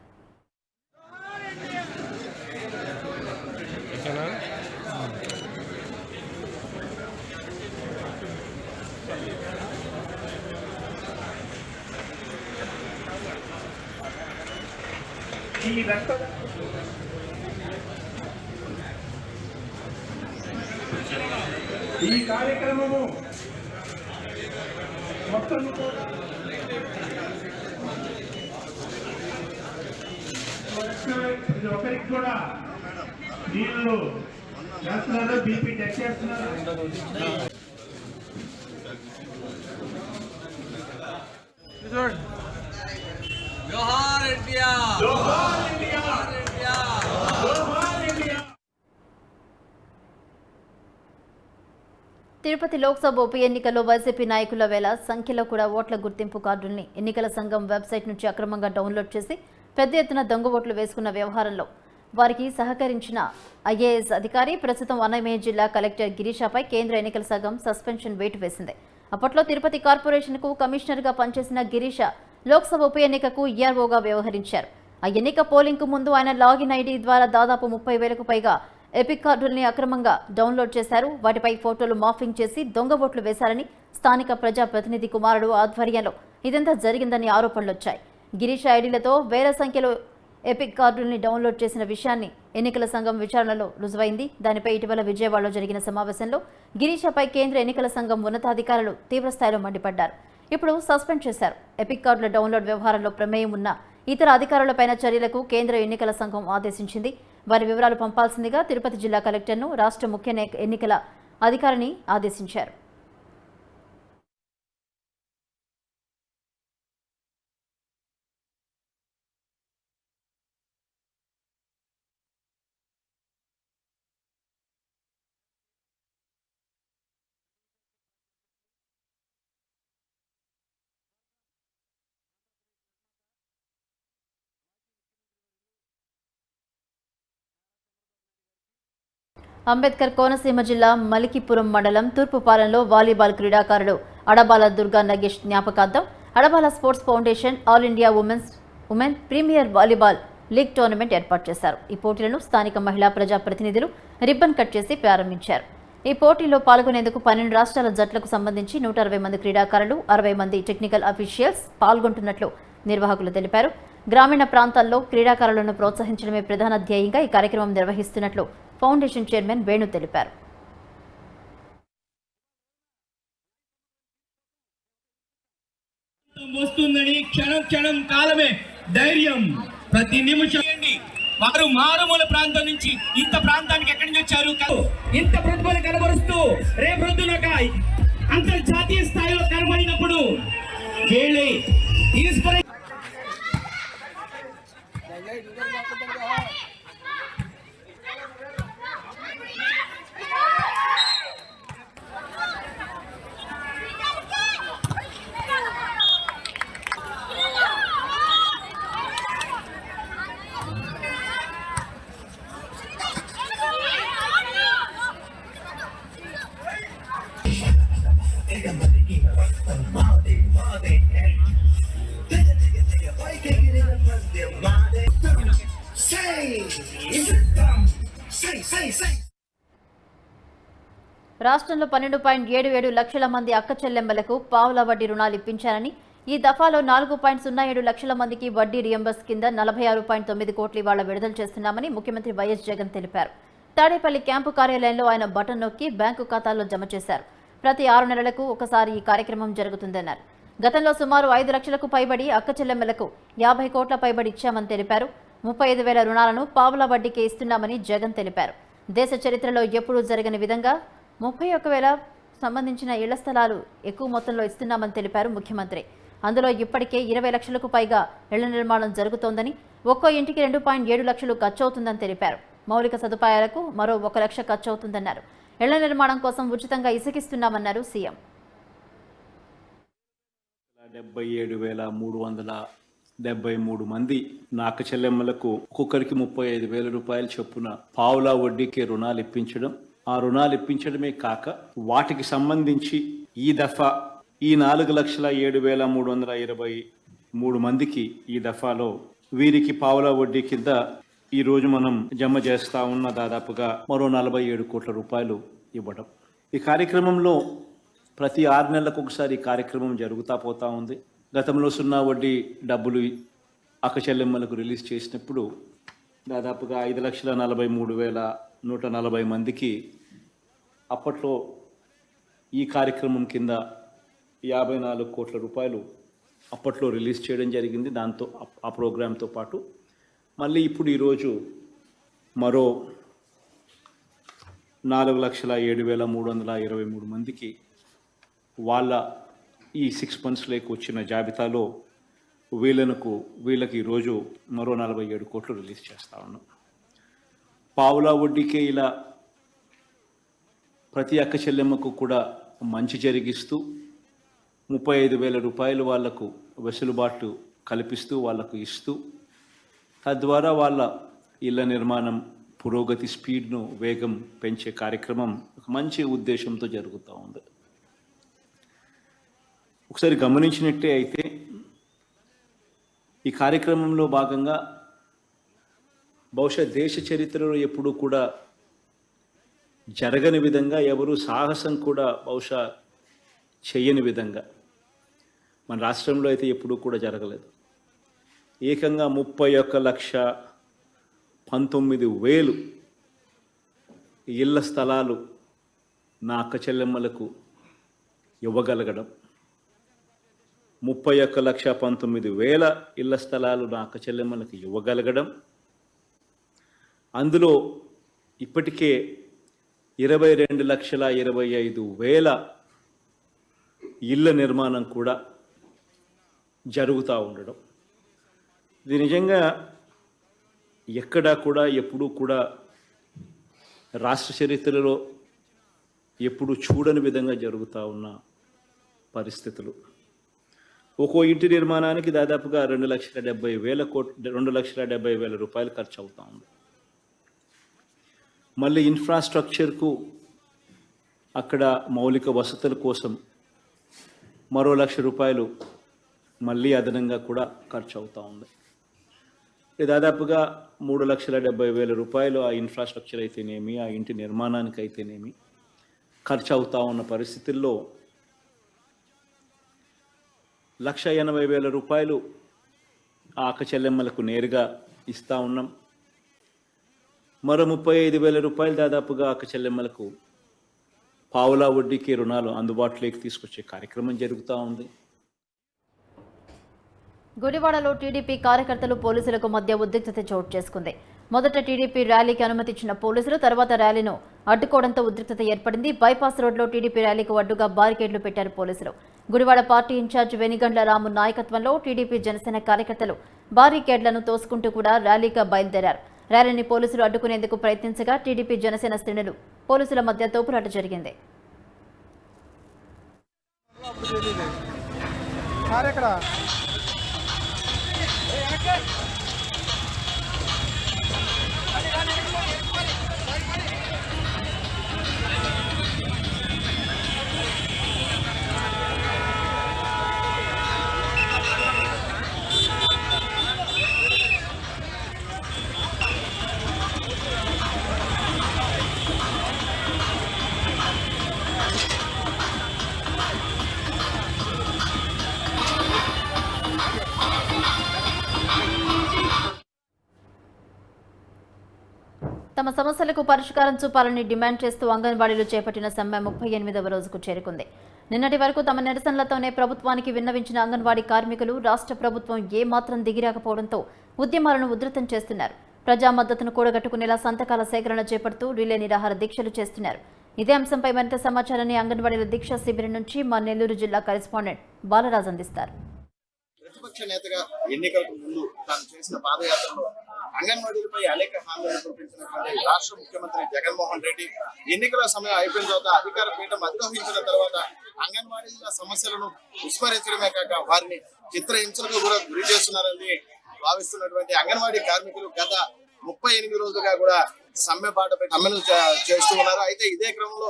ఈ కార్యక్రమము మొత్తం ఒకరికి కూడా నీళ్ళు చేస్తున్నారు, బీపీ చెక్ చేస్తున్నారు. జోహార్ ఎన్టీఆర్, జోహార్ ఎన్టీఆర్, జోహార్ ఎన్టీఆర్. తిరుపతి లోక్సభ ఉప ఎన్నికల్లో వైసీపీ నాయకుల వేళ సంఖ్యలో కూడా ఓట్ల గుర్తింపు కార్డుల్ని ఎన్నికల సంఘం వెబ్సైట్ నుంచి అక్రమంగా డౌన్లోడ్ చేసి పెద్ద ఎత్తున దొంగ ఓట్లు వేసుకున్న వ్యవహారంలో వారికి సహకరించిన ఐఏఎస్ అధికారి ప్రస్తుతం అన్నమయ్య జిల్లా కలెక్టర్ గిరీషపై కేంద్ర ఎన్నికల సంఘం సస్పెన్షన్ వేటు వేసింది. అప్పట్లో తిరుపతి కార్పొరేషన్కు కమిషనర్గా పనిచేసిన గిరీష లోక్సభ ఉప ఎన్నికకు ఈఆర్ఓగా వ్యవహరించారు. ఆ ఎన్నిక పోలింగ్కు ముందు ఆయన లాగిన్ ఐడి ద్వారా దాదాపు 30,000కు పైగా ఎపిక్ కార్డుల్ని అక్రమంగా డౌన్లోడ్ చేశారు. వాటిపై ఫోటోలు మార్ఫింగ్ చేసి దొంగ ఓట్లు వేశారని స్థానిక ప్రజాప్రతినిధి కుమారుడు ఆధ్వర్యంలో ఇదంతా జరిగిందని ఆరోపణలొచ్చాయి. గిరీష్ ఐడీలతో వేల సంఖ్యలో ఎపిక్ కార్డుల్ని డౌన్లోడ్ చేసిన విషయాన్ని ఎన్నికల సంఘం విచారణలో రుజువైంది. దానిపై ఇటీవల విజయవాడలో జరిగిన సమావేశంలో గిరీషపై కేంద్ర ఎన్నికల సంఘం ఉన్నతాధికారులు తీవ్రస్థాయిలో మండిపడ్డారు. ఇప్పుడు సస్పెండ్ చేశారు. ఎపిక్ కార్డుల డౌన్లోడ్ వ్యవహారంలో ప్రమేయం ఉన్న ఇతర అధికారులపైన చర్యలకు కేంద్ర ఎన్నికల సంఘం ఆదేశించింది. వారి వివరాలు పంపాల్సిందిగా తిరుపతి జిల్లా కలెక్టర్ను రాష్ట్ర ముఖ్య ఎన్నికల అధికారిని ఆదేశించారు. అంబేద్కర్ కోనసీమ జిల్లా మలికిపురం మండలం తూర్పుపాలెంలో వాలీబాల్ క్రీడాకారుడు అడబాల దుర్గా నగేష్ జ్ఞాపకార్థం Adabala sports foundation all India women premier volleyball league tournament ఏర్పాటు చేశారు. ఈ పోటీలను స్థానిక మహిళా ప్రజాప్రతినిధులు రిబ్బన్ కట్ చేసి ప్రారంభించారు. ఈ పోటీలో పాల్గొనేందుకు 12 రాష్ట్రాల జట్లకు సంబంధించి 160 మంది క్రీడాకారులు, 60 మంది టెక్నికల్ అఫీషియల్స్ పాల్గొంటున్నట్లు నిర్వాహకులు తెలిపారు. గ్రామీణ ప్రాంతాల్లో క్రీడాకారులను ప్రోత్సహించడమే ప్రధాన ధ్యేయంగా ఈ కార్యక్రమం నిర్వహిస్తున్నట్లు ఫౌండేషన్ చైర్మన్ వేణు తెలిపారు. వస్తుందని క్షణం క్షణం కాలమే ధైర్యం ప్రతి నిమిషం. వారు మారుమూల ప్రాంతం నుంచి ఇంత ప్రాంతానికి ఎక్కడి నుంచి వచ్చారు? ఇంత ప్రతిభను కనబరుస్తూ రేపొద్దున అంతర్జాతీయ స్థాయిలో కనబడినప్పుడు వీళ్ళే ఇన్స్పిరేషన్. రాష్ట్రంలో 12.77 లక్షల మంది అక్క చెల్లెమ్మలకు పావుల వడ్డీ రుణాలు ఇప్పించారని, ఈ దఫాలో 4.07 లక్షల మందికి వడ్డీ రియంబర్స్ కింద 46.9 కోట్లు ఇవాళ విడుదల చేస్తున్నామని ముఖ్యమంత్రి వైఎస్ జగన్ తెలిపారు. తాడేపల్లి క్యాంపు కార్యాలయంలో ఆయన బటన్ నొక్కి బ్యాంకు ఖాతాల్లో జమ చేశారు. ప్రతి 6 నెలలకు ఒకసారి ఈ కార్యక్రమం జరుగుతుందన్నారు. గతంలో సుమారు 5 లక్షలకు పైబడి అక్క చెల్లెమ్మలకు 50 కోట్ల పైబడి ఇచ్చామని తెలిపారు. 35,000 రుణాలను పావుల వడ్డీకే ఇస్తున్నామని జగన్ తెలిపారు. దేశ చరిత్రలో ఎప్పుడూ జరగని విధంగా 31,000 సంబంధించిన ఇళ్ల స్థలాలు ఎక్కువ మొత్తంలో ఇస్తున్నామని తెలిపారు ముఖ్యమంత్రి. అందులో ఇప్పటికే 20 లక్షలకు పైగా ఇళ్ల నిర్మాణం జరుగుతోందని, ఒక్కో ఇంటికి 2.7 లక్షలు ఖర్చు అవుతుందని తెలిపారు. మౌలిక సదుపాయాలకు మరో 1 లక్ష ఖర్చు అవుతుందన్నారు. ఇళ్ల నిర్మాణం కోసం ఉచితంగా ఇసుకిస్తున్నామన్నారు సీఎం. 77,373 మంది నాక చెల్లెమ్మలకు ఒక్కొక్కరికి 35,000 రూపాయలు చొప్పున పావులా వడ్డీకే రుణాలు ఇప్పించడం, ఆ రుణాలు ఇప్పించడమే కాక వాటికి సంబంధించి ఈ దఫా ఈ 4,07,323 మందికి ఈ దఫాలో వీరికి పావులా వడ్డీ కింద ఈ రోజు మనం జమ చేస్తా ఉన్న దాదాపుగా మరో 47 కోట్ల రూపాయలు ఇవ్వడం. ఈ కార్యక్రమంలో ప్రతి 6 నెలలకు ఒకసారి ఈ కార్యక్రమం జరుగుతూ పోతా ఉంది. గతంలో 0 వడ్డీ డబ్బులు అక్క చెల్లెమ్మలకు రిలీజ్ చేసినప్పుడు దాదాపుగా 5,43,140 మందికి అప్పట్లో ఈ కార్యక్రమం కింద 54 కోట్ల రూపాయలు అప్పట్లో రిలీజ్ చేయడం జరిగింది. దాంతో ఆ ప్రోగ్రాంతో పాటు మళ్ళీ ఇప్పుడు ఈరోజు మరో 4,07,323 మందికి వాళ్ళ ఈ 6 మంత్స్లోకి వచ్చిన జాబితాలో వీళ్ళకి ఈరోజు మరో 47 కోట్లు రిలీజ్ చేస్తా ఉన్నాం. పావులా వడ్డీకే ఇలా ప్రతి అక్క చెల్లెమ్మకు కూడా మంచి జరిగిస్తూ 35,000 రూపాయలు వాళ్లకు వెసులుబాటు కల్పిస్తూ వాళ్లకు ఇస్తూ తద్వారా వాళ్ళ ఇళ్ల నిర్మాణం పురోగతి స్పీడ్ను వేగం పెంచే కార్యక్రమం ఒక మంచి ఉద్దేశంతో జరుగుతూ ఉంది. ఒకసారి గమనించినట్టే అయితే ఈ కార్యక్రమంలో భాగంగా బహుశా దేశ చరిత్రలో ఎప్పుడూ కూడా జరగని విధంగా, ఎవరు సాహసం కూడా బహుశా చేయని విధంగా మన రాష్ట్రంలో అయితే ఎప్పుడూ కూడా జరగలేదు. ఏకంగా 31,19,000 ఇళ్ల స్థలాలు నా అక్క చెల్లెమ్మలకు ఇవ్వగలగడం, 31,19,000 ఇళ్ల స్థలాలు నా అక్క చెల్లెమ్మలకు ఇవ్వగలగడం, అందులో ఇప్పటికే 22,25,000 ఇళ్ల నిర్మాణం కూడా జరుగుతూ ఉండడం, ఇది నిజంగా ఎక్కడా కూడా ఎప్పుడూ కూడా రాష్ట్ర చరిత్రలో ఎప్పుడు చూడని విధంగా జరుగుతూ ఉన్న పరిస్థితులు. ఒక్కో ఇంటి నిర్మాణానికి దాదాపుగా 2,70,000 రూపాయలు ఖర్చు అవుతూ ఉంది. మళ్ళీ ఇన్ఫ్రాస్ట్రక్చర్కు అక్కడ మౌలిక వసతుల కోసం మరో 1,00,000 రూపాయలు మళ్ళీ అదనంగా కూడా ఖర్చు అవుతూ ఉంది. దాదాపుగా 3,70,000 రూపాయలు ఆ ఇన్ఫ్రాస్ట్రక్చర్ అయితేనేమి, ఆ ఇంటి నిర్మాణానికి అయితేనేమి ఖర్చు అవుతూ ఉన్న పరిస్థితుల్లో 1,80,000 రూపాయలు ఆ అక్క చెల్లెమ్మలకు నేరుగా ఇస్తూ ఉన్నాం. మరో 35,000 రూపాయలు దాదాపుగా అక్క చెల్లెమ్మలకు పావులా వడ్డీకి రుణాలు అందుబాటులోకి తీసుకొచ్చే కార్యక్రమం జరుగుతూ ఉంది. గుడివాడలో టీడీపీ కార్యకర్తలు పోలీసులకు మధ్య ఉద్రిక్తత చోటు చేసుకుంది. మొదట టీడీపీ ర్యాలీకి అనుమతి ఇచ్చిన పోలీసులు తర్వాత ర్యాలీను అడ్డుకోవడంతో ఉద్రిక్తత ఏర్పడింది. బైపాస్ రోడ్లో టీడీపీ ర్యాలీకి అడ్డుగా బారికేడ్లు పెట్టారు పోలీసులు. గుడివాడ పార్టీ ఇన్ఛార్జ్ వెనిగండ్ల రాము నాయకత్వంలో టీడీపీ జనసేన కార్యకర్తలు బారికేడ్లను తోసుకుంటూ కూడా ర్యాలీగా బయలుదేరారు. ర్యాలీని పోలీసులు అడ్డుకునేందుకు ప్రయత్నించగా టీడీపీ జనసేన శ్రేణులు పోలీసుల మధ్య తోపులాట జరిగింది. తమ సమస్యలకు పరిష్కారం చూపాలని డిమాండ్ చేస్తూ అంగన్వాడీలు చేపట్టిన సమ్మె 38వ రోజుకు చేరుకుంది. నిన్నటి వరకు తమ నిరసనలతోనే ప్రభుత్వానికి విన్నవించిన అంగన్వాడీ కార్మికులు రాష్ట్ర ప్రభుత్వం ఏమాత్రం దిగిరాకపోవడంతో ఉద్యమాలను ఉధృతం చేస్తున్నారు. ప్రజా మద్దతును కూడగట్టుకునేలా సంతకాల సేకరణ చేపడుతూ రిలే నిరాహార దీక్షలు చేస్తున్నారు. ఇదే అంశంపై మరింత సమాచారాన్ని అంగన్వాడీల దీక్షా శిబిరం నుంచి మా నెల్లూరు జిల్లా కరెస్పాండెంట్ బాలరాజ్ అందిస్తారు. ప్రతిపక్ష నేతగా ఎన్నికలకు ముందు తాను చేసిన పాదయాత్రలో అంగన్వాడీలపై అనేక హామీలు చూపించినటువంటి రాష్ట్ర ముఖ్యమంత్రి జగన్మోహన్ రెడ్డి ఎన్నికల సమయం అయిపోయిన తర్వాత అధికార పీఠం అధిరోహించిన తర్వాత అంగన్వాడీల సమస్యలను విస్మరించడమే కాక వారిని చిత్రహింసలకు కూడా గురి చేస్తున్నారని భావిస్తున్నటువంటి అంగన్వాడీ కార్మికులు గత 38 రోజులుగా కూడా సమ్మె బాటపై సమ్మెను చేస్తూ ఉన్నారు. అయితే ఇదే క్రమంలో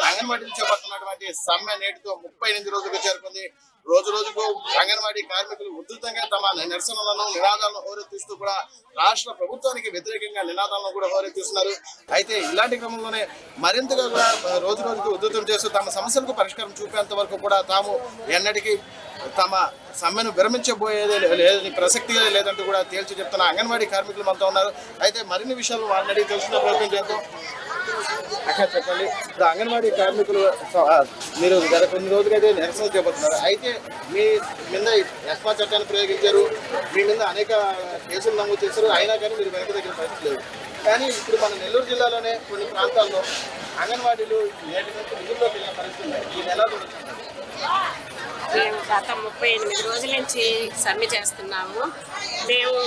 అంగన్వాడీలు చేపడుతున్నటువంటి సమ్మె నేటితో 38 రోజులకు చేరుకుంది. రోజు రోజుకు అంగన్వాడీ కార్మికులు ఉధృతంగా తమ నిరసనలను నినాదాలను హోరెత్తిస్తూ కూడా రాష్ట్ర ప్రభుత్వానికి వ్యతిరేకంగా నినాదాలను కూడా హోరెత్తిస్తున్నారు. అయితే ఇలాంటి క్రమంలోనే మరింతగా కూడా రోజు రోజుకు ఉధృతం చేస్తూ తమ సమస్యలకు పరిష్కారం చూపేంత వరకు కూడా తాము ఎన్నటికీ తమ సమ్మెను విరమించబోయేదే లేదని ప్రసక్తిగా లేదంటూ కూడా తేల్చి చెప్తున్న అంగన్వాడీ కార్మికులు మనతో ఉన్నారు. అయితే మరిన్ని విషయాలు వారిని అడిగి తెలుసుకునే ప్రయత్నం చేద్దాం. అక్కడ చెప్పండి, ఇప్పుడు అంగన్వాడీ కార్మికులు మీరు గత కొన్ని రోజులైతే నిరసన చేపడుతున్నారు. అయితే మీ మీద ఎస్మా చట్టాన్ని ప్రయోగించారు, మీ మీద అనేక కేసులు నమోదు చేశారు, అయినా కానీ మీరు వెనక దగ్గర పరిస్థితి లేదు. కానీ ఇప్పుడు మన నెల్లూరు జిల్లాలోనే కొన్ని ప్రాంతాల్లో అంగన్వాడీలు నేటి నుంచి విధుల్లోకి వెళ్ళిన పరిస్థితి ఈ నెల మేము గత 38 రోజుల నుంచి సమ్మె చేస్తున్నాము. మేము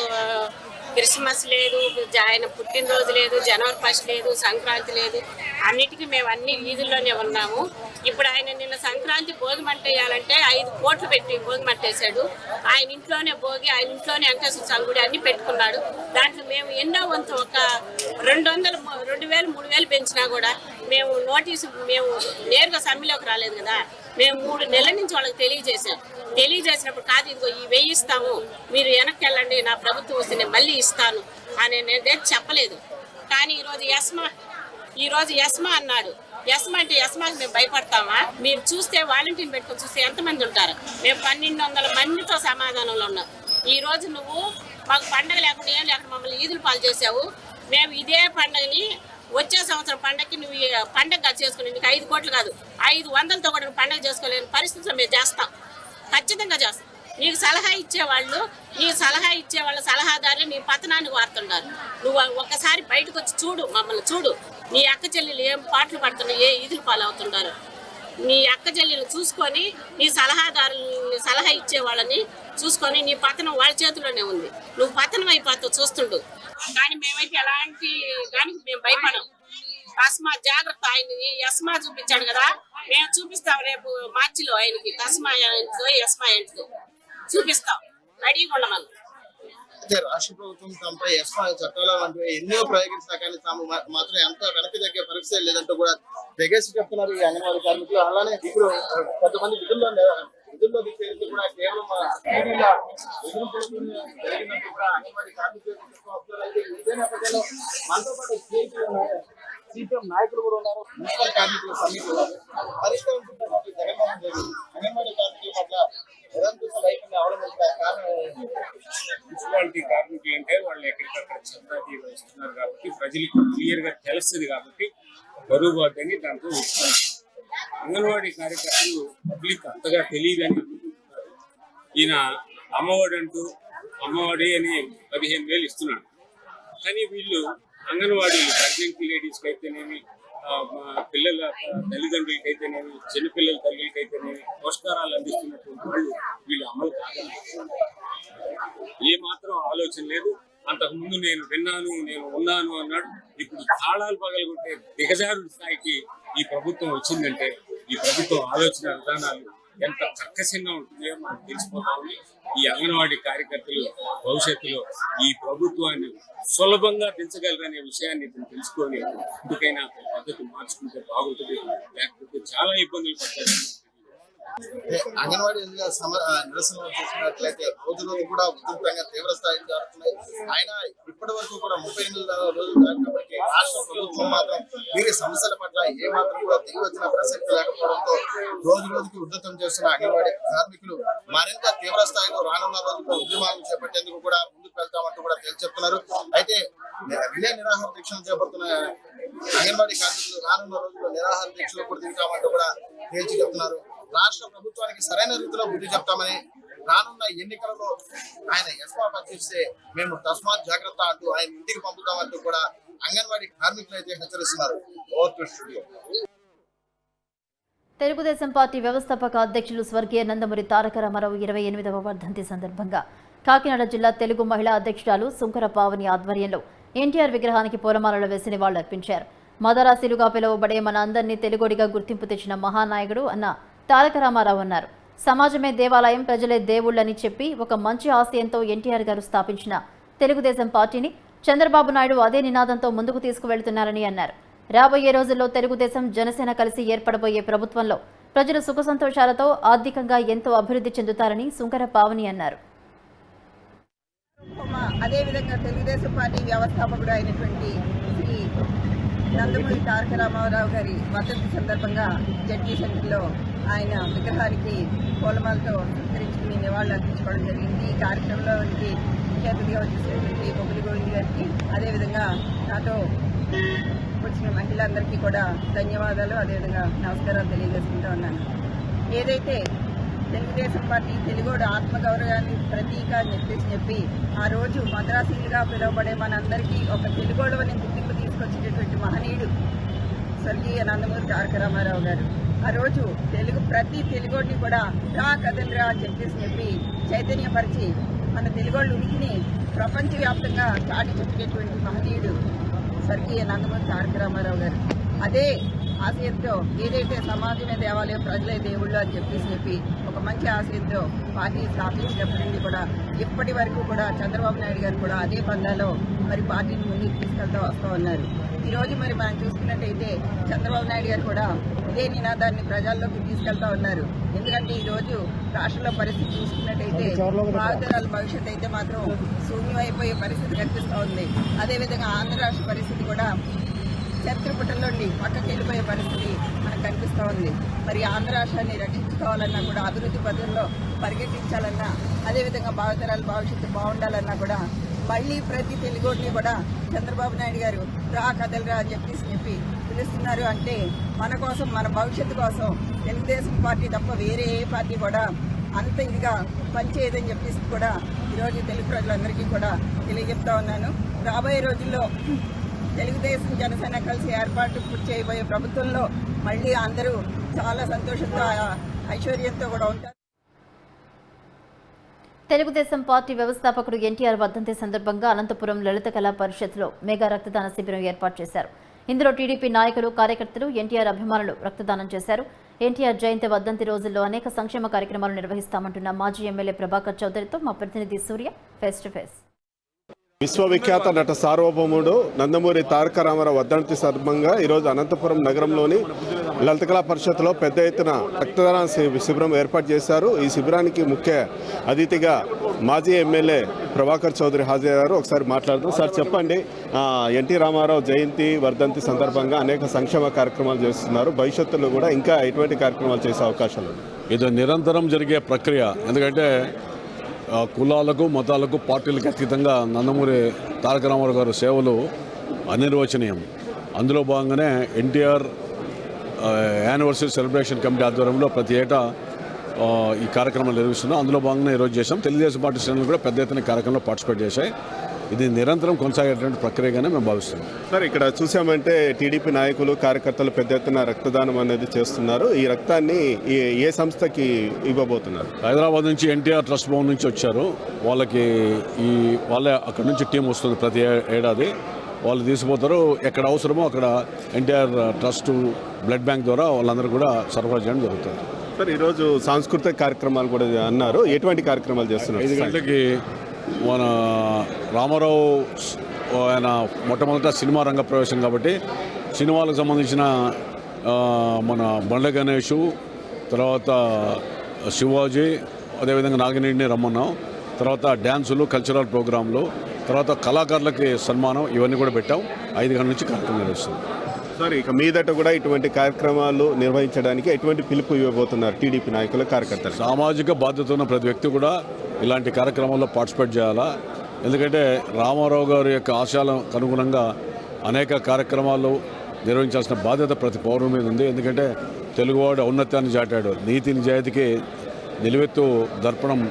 క్రిస్మస్ లేదు, ఆయన పుట్టినరోజు లేదు, జనవరి 1 లేదు, సంక్రాంతి లేదు, అన్నిటికీ మేము అన్ని వీధుల్లోనే ఉన్నాము. ఇప్పుడు ఆయన నిన్న సంక్రాంతి భోగి మంట వేయాలంటే 5 కోట్లు పెట్టి భోగి మంట వేసాడు. ఆయన ఇంట్లోనే భోగి, ఆయన ఇంట్లోనే వెంకటేశ్వర స్వామి గుడి అన్ని పెట్టుకున్నాడు. దాంట్లో మేము ఎన్నో వంతు ఒక 200, 2000, 3000 పెంచినా కూడా మేము మేము నేరుగా సమ్మెలోకి రాలేదు కదా. మేము 3 నెలల నుంచి వాళ్ళకి తెలియజేసినప్పుడు కాదు ఇదిగో ఈ 1000 ఇస్తాము, మీరు వెనక్కి వెళ్ళండి, నా ప్రభుత్వం వస్తే నేను మళ్ళీ ఇస్తాను అని నేను చెప్పలేదు. కానీ ఈరోజు యస్మా అన్నాడు. యస్మా అంటే యస్మాకి మేము భయపడతామా? మీరు చూస్తే వాలంటీర్ని పెట్టుకొని చూస్తే ఎంతమంది ఉంటారు? మేము 1200 మందితో సమాధానంలో ఉన్నాం. ఈరోజు నువ్వు మాకు పండగ లేకుండా ఏం లేకుండా మమ్మల్ని ఈదులు పాలు చేసావు. మేము ఇదే పండగని వచ్చే సంవత్సరం పండగకి నువ్వు పండగ చేసుకుని నీకు 5 కోట్లు కాదు 500తో కూడా నువ్వు పండగ చేసుకోలేని పరిస్థితుల్లో మేము చేస్తాం, ఖచ్చితంగా చేస్తాం. నీకు సలహా ఇచ్చేవాళ్ళు సలహాదారులు నీ పతనానికి వాడుతున్నారు. నువ్వు ఒక్కసారి బయటకు వచ్చి చూడు, మమ్మల్ని చూడు. నీ అక్క చెల్లెలు ఏం పాటలు పడుతున్నాయి, ఏ ఈదులు పాలవుతున్నారు. నీ అక్క చెల్లెలు చూసుకొని నీ సలహా ఇచ్చే వాళ్ళని చూసుకొని నీ పతనం వాళ్ళ చేతిలోనే ఉంది. నువ్వు పతనం అయిపోతావు చూస్తుండు. కానీ మేమైతే ఎలాంటి దానికి మేము భయపడం. తస్మా జాగ్రత్త. ఆయన్ని యస్మా చూపించాడు కదా, మేము చూపిస్తాం రేపు మార్చిలో ఆయనకి తస్మా ఏంటిదో యస్మా ఏంటిదో చూపిస్తాం. రెడీగా ఉండమని. అయితే రాష్ట్ర ప్రభుత్వం తమపై ఎస్మా చట్టాల వంటివి ఎన్నో ప్రయోగించినా కానీ తాము మాత్రం ఎంత వెనక్కి తగ్గే పరిస్థితి లేదంటూ కూడా తెగేసి చెప్తున్నారు ఈ అంగన్వాడీ కార్మికులు. అలానే ఇప్పుడు కొంతమంది విధుల్లో దిక్కు కూడా కేవలం జరిగినట్టు కూడా అంగన్వాడీ కార్మికులు అయితే ఇదే నేపథ్యంలో మనతో పాటు సిపిఎం నాయకులు కూడా ఉన్నారు. మున్సిపల్ కార్మికుల సమితిలో పరిష్కరించుకున్నటువంటి జగన్మోహన్ రెడ్డి అంగన్వాడీ కార్మికుల పట్ల నిరంకుశ వైఖరిని అవలంబించిన మున్సిపాలిటీ కార్మికులు అంటే వాళ్ళు ఎక్కడికక్కడ చందాది వస్తున్నారు కాబట్టి ప్రజలకు క్లియర్ గా తెలుస్తుంది కాబట్టి బరువు పడ్డని దాంతో అంగన్వాడీ కార్యకర్తలు పబ్లిక్ అంతగా తెలియదని అనుకుంటున్నారు. ఈయన అమ్మఒడి అని 15,000 ఇస్తున్నాడు. కానీ వీళ్ళు అంగన్వాడీలు ప్రెగ్నెంట్ లేడీస్కి అయితేనేమి, పిల్లల తల్లిదండ్రులకి అయితేనేమి, చిన్నపిల్లల తల్లికి అయితేనేమి పోషకారాలు అందిస్తున్నటువంటి వాళ్ళు వీళ్ళు అమలు కాదని ఏ మాత్రం ఆలోచన లేదు. అంతకుముందు నేను విన్నాను, నేను ఉన్నాను అన్నాడు. ఇప్పుడు తాళాలు పగలగొట్టే దిగజారుడు స్థాయికి ఈ ప్రభుత్వం వచ్చిందంటే ఈ ప్రభుత్వం ఆలోచన విధానాలు ఎంత కర్కశంగా ఉంటుందో మనకు తెలిసిపోతా ఉంది. ఈ అంగన్వాడీ కార్యకర్తలు భవిష్యత్తులో ఈ ప్రభుత్వాన్ని సులభంగా పెంచగలరనే విషయాన్ని తెలుసుకొని ఎందుకైనా పద్ధతి మార్చుకుంటే బాగుంటుంది, లేకపోతే చాలా ఇబ్బందులు పడతారు. అంగన్వాడీ నిరసన చూసినట్లయితే రోజు కూడా ఉధృతంగా తీవ్ర స్థాయిలో జరుగుతున్నాయి. ఆయన ఇప్పటి వరకు కూడా 38 రోజులు దాటినప్పటికీ రాష్ట్ర ప్రభుత్వం మాత్రం వీరి సమస్యల పట్ల ఏ మాత్రం కూడా దిగి వచ్చిన ప్రసక్తి లేకపోవడంతో రోజుకి ఉధృతం చేస్తున్న అంగన్వాడీ కార్మికులు మరింత తీవ్ర స్థాయిలో రానున్న రోజుల్లో ఉద్యమాలను చేపట్టేందుకు కూడా ముందుకు వెళ్తామంటూ కూడా చెప్తున్నారు. అయితే రిలే నిరాహార దీక్షలు చేపడుతున్న అంగన్వాడీ కార్మికులు రానున్న రోజుల్లో నిరాహార దీక్షలు కూడా దిగుతామంటూ కూడా తేల్చి చెప్తున్నారు. రాష్ట్ర ప్రభుత్వానికి సరైన రీతిలో బుద్ధి చెప్తామని, రానున్న ఎన్నికలలో ఆయన యస్మా పట్టిస్తే మేము తస్మాత్ జాగ్రత్త అంటూ ఆయన ఇంటికి పంపుతామంటూ కూడా అంగన్వాడీ కార్మికులు అయితే హెచ్చరిస్తున్నారు. తెలుగుదేశం పార్టీ వ్యవస్థాపక అధ్యక్షులు స్వర్గీయ నందమూరి తారక రామారావు 28వ వర్ధంతి సందర్భంగా కాకినాడ జిల్లా తెలుగు మహిళా అధ్యక్షురాలు సుంకర పావని ఆధ్వర్యంలో ఎన్టీఆర్ విగ్రహానికి పూలమాలలు వేసి నివాళులర్పించారు. మదరాశీలుగా పిలువబడే మన అందరినీ తెలుగోడిగా గుర్తింపు తెచ్చిన మహానాయకుడు అన్న తారక రామారావు అన్నారు. సమాజమే దేవాలయం, ప్రజలే దేవుళ్లని చెప్పి ఒక మంచి ఆశయంతో ఎన్టీఆర్ గారు స్థాపించిన తెలుగుదేశం పార్టీని చంద్రబాబు నాయుడు అదే నినాదంతో ముందుకు తీసుకువెళ్తున్నారని అన్నారు. రాబోయే రోజుల్లో తెలుగుదేశం, జనసేన కలిసి ఏర్పడబోయే ప్రభుత్వంలో ప్రజలు సుఖ సంతోషాలతో ఆర్థికంగా ఎంతో అభివృద్ధి చెందుతారని సుంకర పావని అన్నారు. అదేవిధంగా తెలుగుదేశం పార్టీ వ్యవస్థాపకుడు అయినటువంటి శ్రీ నందమూరి తారక రామారావు గారి వర్ధంతి సందర్భంగా జడ్జీ సెంటర్లో ఆయన విగ్రహానికి పూలమాలతో సత్కరించుకుని నివాళులు అర్పించుకోవడం జరిగింది. ఈ కార్యక్రమంలోనికి ముఖ్య అతిథిగా వచ్చేసినటువంటి బొబ్బిలి గోవింద్ గారికి, అదేవిధంగా నాతో వచ్చిన మహిళలందరికీ కూడా ధన్యవాదాలు, అదేవిధంగా నమస్కారాలు తెలియజేసుకుంటూ ఉన్నాను. ఏదైతే తెలుగుదేశం పార్టీ తెలుగోడు ఆత్మగౌరవాన్ని ప్రతీక అని చెప్పి ఆ రోజు మద్రాసీలుగా పిలువబడే మనందరికీ ఒక తెలుగోడు అనే గుర్తింపు తీసుకొచ్చేటటువంటి మహనీయుడు స్వర్గీయ నందమూరి తారక రామారావు గారు. ఆ రోజు ప్రతి తెలుగోడిని కూడా రా కదలరా అని చెప్పి చైతన్యపరిచి మన తెలుగోళ్ళ ఉనికిని ప్రపంచవ్యాప్తంగా చాటి చెప్పేటువంటి మహనీయుడు స్వర్గీయ నందమూరి తారక రామారావు గారు. అదే ఆశయంతో ఏదైతే సమాజమే దేవాలయం ప్రజలే దేవుళ్ళు అని చెప్పి ఒక మంచి ఆశయంతో పార్టీ స్థాపించినప్పటి నుండి కూడా ఇప్పటి వరకు కూడా చంద్రబాబు నాయుడు గారు కూడా అదే పందాలో మరి పార్టీని ముందుకు తీసుకెళ్తూ వస్తూ ఉన్నారు. ఈ రోజు మరి మనం చూసుకున్నట్టయితే చంద్రబాబు నాయుడు గారు కూడా ఇదే నినాదాన్ని ప్రజల్లోకి తీసుకెళ్తా ఉన్నారు. ఎందుకంటే ఈ రోజు రాష్ట్రంలో పరిస్థితి చూసుకున్నట్టయితే భావితరాల భవిష్యత్తు అయితే మాత్రం శూన్యమైపోయే పరిస్థితి కనిపిస్తూ ఉంది. అదేవిధంగా ఆంధ్ర రాష్ట్ర పరిస్థితి కూడా చరిత్ర పుటల్లోండి పక్కకి వెళ్ళిపోయే పరిస్థితి మనకు కనిపిస్తూ ఉంది. మరి ఆంధ్ర రాష్ట్రాన్ని రక్షించుకోవాలన్నా కూడా అభివృద్ధి పథంలో పరిగెట్టించాలన్నా అదేవిధంగా భావితరాల భవిష్యత్తు బాగుండాలన్నా కూడా మళ్ళీ ప్రతి తెలుగుడిని కూడా చంద్రబాబు నాయుడు గారు రా కదలరా అని చెప్పి పిలుస్తున్నారు. అంటే మన కోసం, మన భవిష్యత్తు కోసం తెలుగుదేశం పార్టీ తప్ప వేరే ఏ పార్టీ కూడా అంత ఇదిగా పనిచేయదని చెప్పేసి కూడా ఈరోజు తెలుగు ప్రజలందరికీ కూడా తెలియజెప్తా ఉన్నాను. రాబోయే రోజుల్లో తెలుగుదేశం జనసేన కలిసి ఏర్పాటు చేయబోయే ప్రభుత్వంలో మళ్ళీ అందరూ చాలా సంతోషంతో ఐశ్వర్యంతో కూడా ఉంటారు. తెలుగుదేశం పార్టీ వ్యవస్థాపకుడు ఎన్టీఆర్ వర్ధంతి సందర్భంగా అనంతపురం లలిత కళా పరిషత్లో మెగా రక్తదాన శిబిరం ఏర్పాటు చేశారు. ఇందులో టీడీపీ నాయకులు, కార్యకర్తలు, ఎన్టీఆర్ అభిమానులు రక్తదానం చేశారు. ఎన్టీఆర్ జయంతి వర్ధంతి రోజుల్లో అనేక సంక్షేమ కార్యక్రమాలు నిర్వహిస్తామంటున్న మాజీ ఎమ్మెల్యే ప్రభాకర్ చౌదరితో మా ప్రతినిధి సూర్య ఫేస్ టు ఫేస్. విశ్వవిఖ్యాత నట సార్వభౌముడు నందమూరి తారక రామారావు వర్ధంతి సందర్భంగా ఈరోజు అనంతపురం నగరంలోని లలిత కళా పరిషత్లో పెద్ద ఎత్తున రక్తదాన శిబిరం ఏర్పాటు చేశారు. ఈ శిబిరానికి ముఖ్య అతిథిగా మాజీ ఎమ్మెల్యే ప్రభాకర్ చౌదరి హాజరయ్యారు. ఒకసారి మాట్లాడుతూ, సార్ చెప్పండి, ఎన్టీ రామారావు జయంతి వర్ధంతి సందర్భంగా అనేక సంక్షేమ కార్యక్రమాలు చేస్తున్నారు. భవిష్యత్తులో కూడా ఇంకా ఎటువంటి కార్యక్రమాలు చేసే అవకాశాలు? ఇది నిరంతరం జరిగే ప్రక్రియ. ఎందుకంటే కులాలకు, మతాలకు, పార్టీలకు అతీతంగా నందమూరి తారక రామారావు గారి సేవలు అనిర్వచనీయం. అందులో భాగంగానే ఎన్టీఆర్ యానివర్సరీ సెలబ్రేషన్ కమిటీ ఆధ్వర్యంలో ప్రతి ఏటా ఈ కార్యక్రమాలు నిర్వహిస్తున్నాం. అందులో భాగంగా ఈరోజు చేశాం. తెలుగుదేశం పార్టీ శ్రేణులు కూడా పెద్ద ఎత్తున కార్యక్రమంలో పార్టిసిపేట్ చేశాయి. ఇది నిరంతరం కొనసాగేటువంటి ప్రక్రియగానే మేము భావిస్తున్నాం. సార్, ఇక్కడ చూసామంటే టీడీపీ నాయకులు, కార్యకర్తలు పెద్ద ఎత్తున రక్తదానం అనేది చేస్తున్నారు. ఈ రక్తాన్ని ఏ సంస్థకి ఇవ్వబోతున్నారు? హైదరాబాద్ నుంచి ఎన్టీఆర్ ట్రస్ట్ భవన్ నుంచి వచ్చారు. వాళ్ళే అక్కడ నుంచి టీం వస్తుంది ప్రతి ఏడాది. వాళ్ళు తీసుకుపోతారు. ఎక్కడ అవసరమో అక్కడ ఎన్టీఆర్ ట్రస్ట్ బ్లడ్ బ్యాంక్ ద్వారా వాళ్ళందరూ కూడా సరఫరా చేయడం జరుగుతుంది. సార్, ఈరోజు సాంస్కృతిక కార్యక్రమాలు కూడా అన్నారు. ఎటువంటి కార్యక్రమాలు చేస్తున్నారు? 5 గంటలకి మన రామారావు ఆయన మొట్టమొదట సినిమా రంగ ప్రవేశం కాబట్టి సినిమాలకు సంబంధించిన మన బండ్ల గణేష్, తర్వాత శివాజీ, అదేవిధంగా నాగినేడిని రమ్మన్నాం. తర్వాత డ్యాన్సులు, కల్చరల్ ప్రోగ్రాంలు, తర్వాత కళాకారులకి సన్మానం, ఇవన్నీ కూడా పెట్టాం. 5 గంటల నుంచి కార్యక్రమం నిర్వహిస్తుంది. సార్, ఇక మీదట కూడా ఇటువంటి కార్యక్రమాలు నిర్వహించడానికి ఎటువంటి పిలుపు ఇవ్వబోతున్నారు టీడీపీ నాయకులు, కార్యకర్తలు? సామాజిక బాధ్యత ఉన్న ప్రతి వ్యక్తి కూడా ఇలాంటి కార్యక్రమాల్లో పార్టిసిపేట్ చేయాలా. ఎందుకంటే రామారావు గారి యొక్క ఆశయాలకు అనుగుణంగా అనేక కార్యక్రమాలు నిర్వహించాల్సిన బాధ్యత ప్రతి పౌరుని మీద ఉంది. ఎందుకంటే తెలుగువాడు ఔన్నత్యాన్ని చాటాడు. నీతి నిజాయితీకి నిలువెత్తు దర్పణం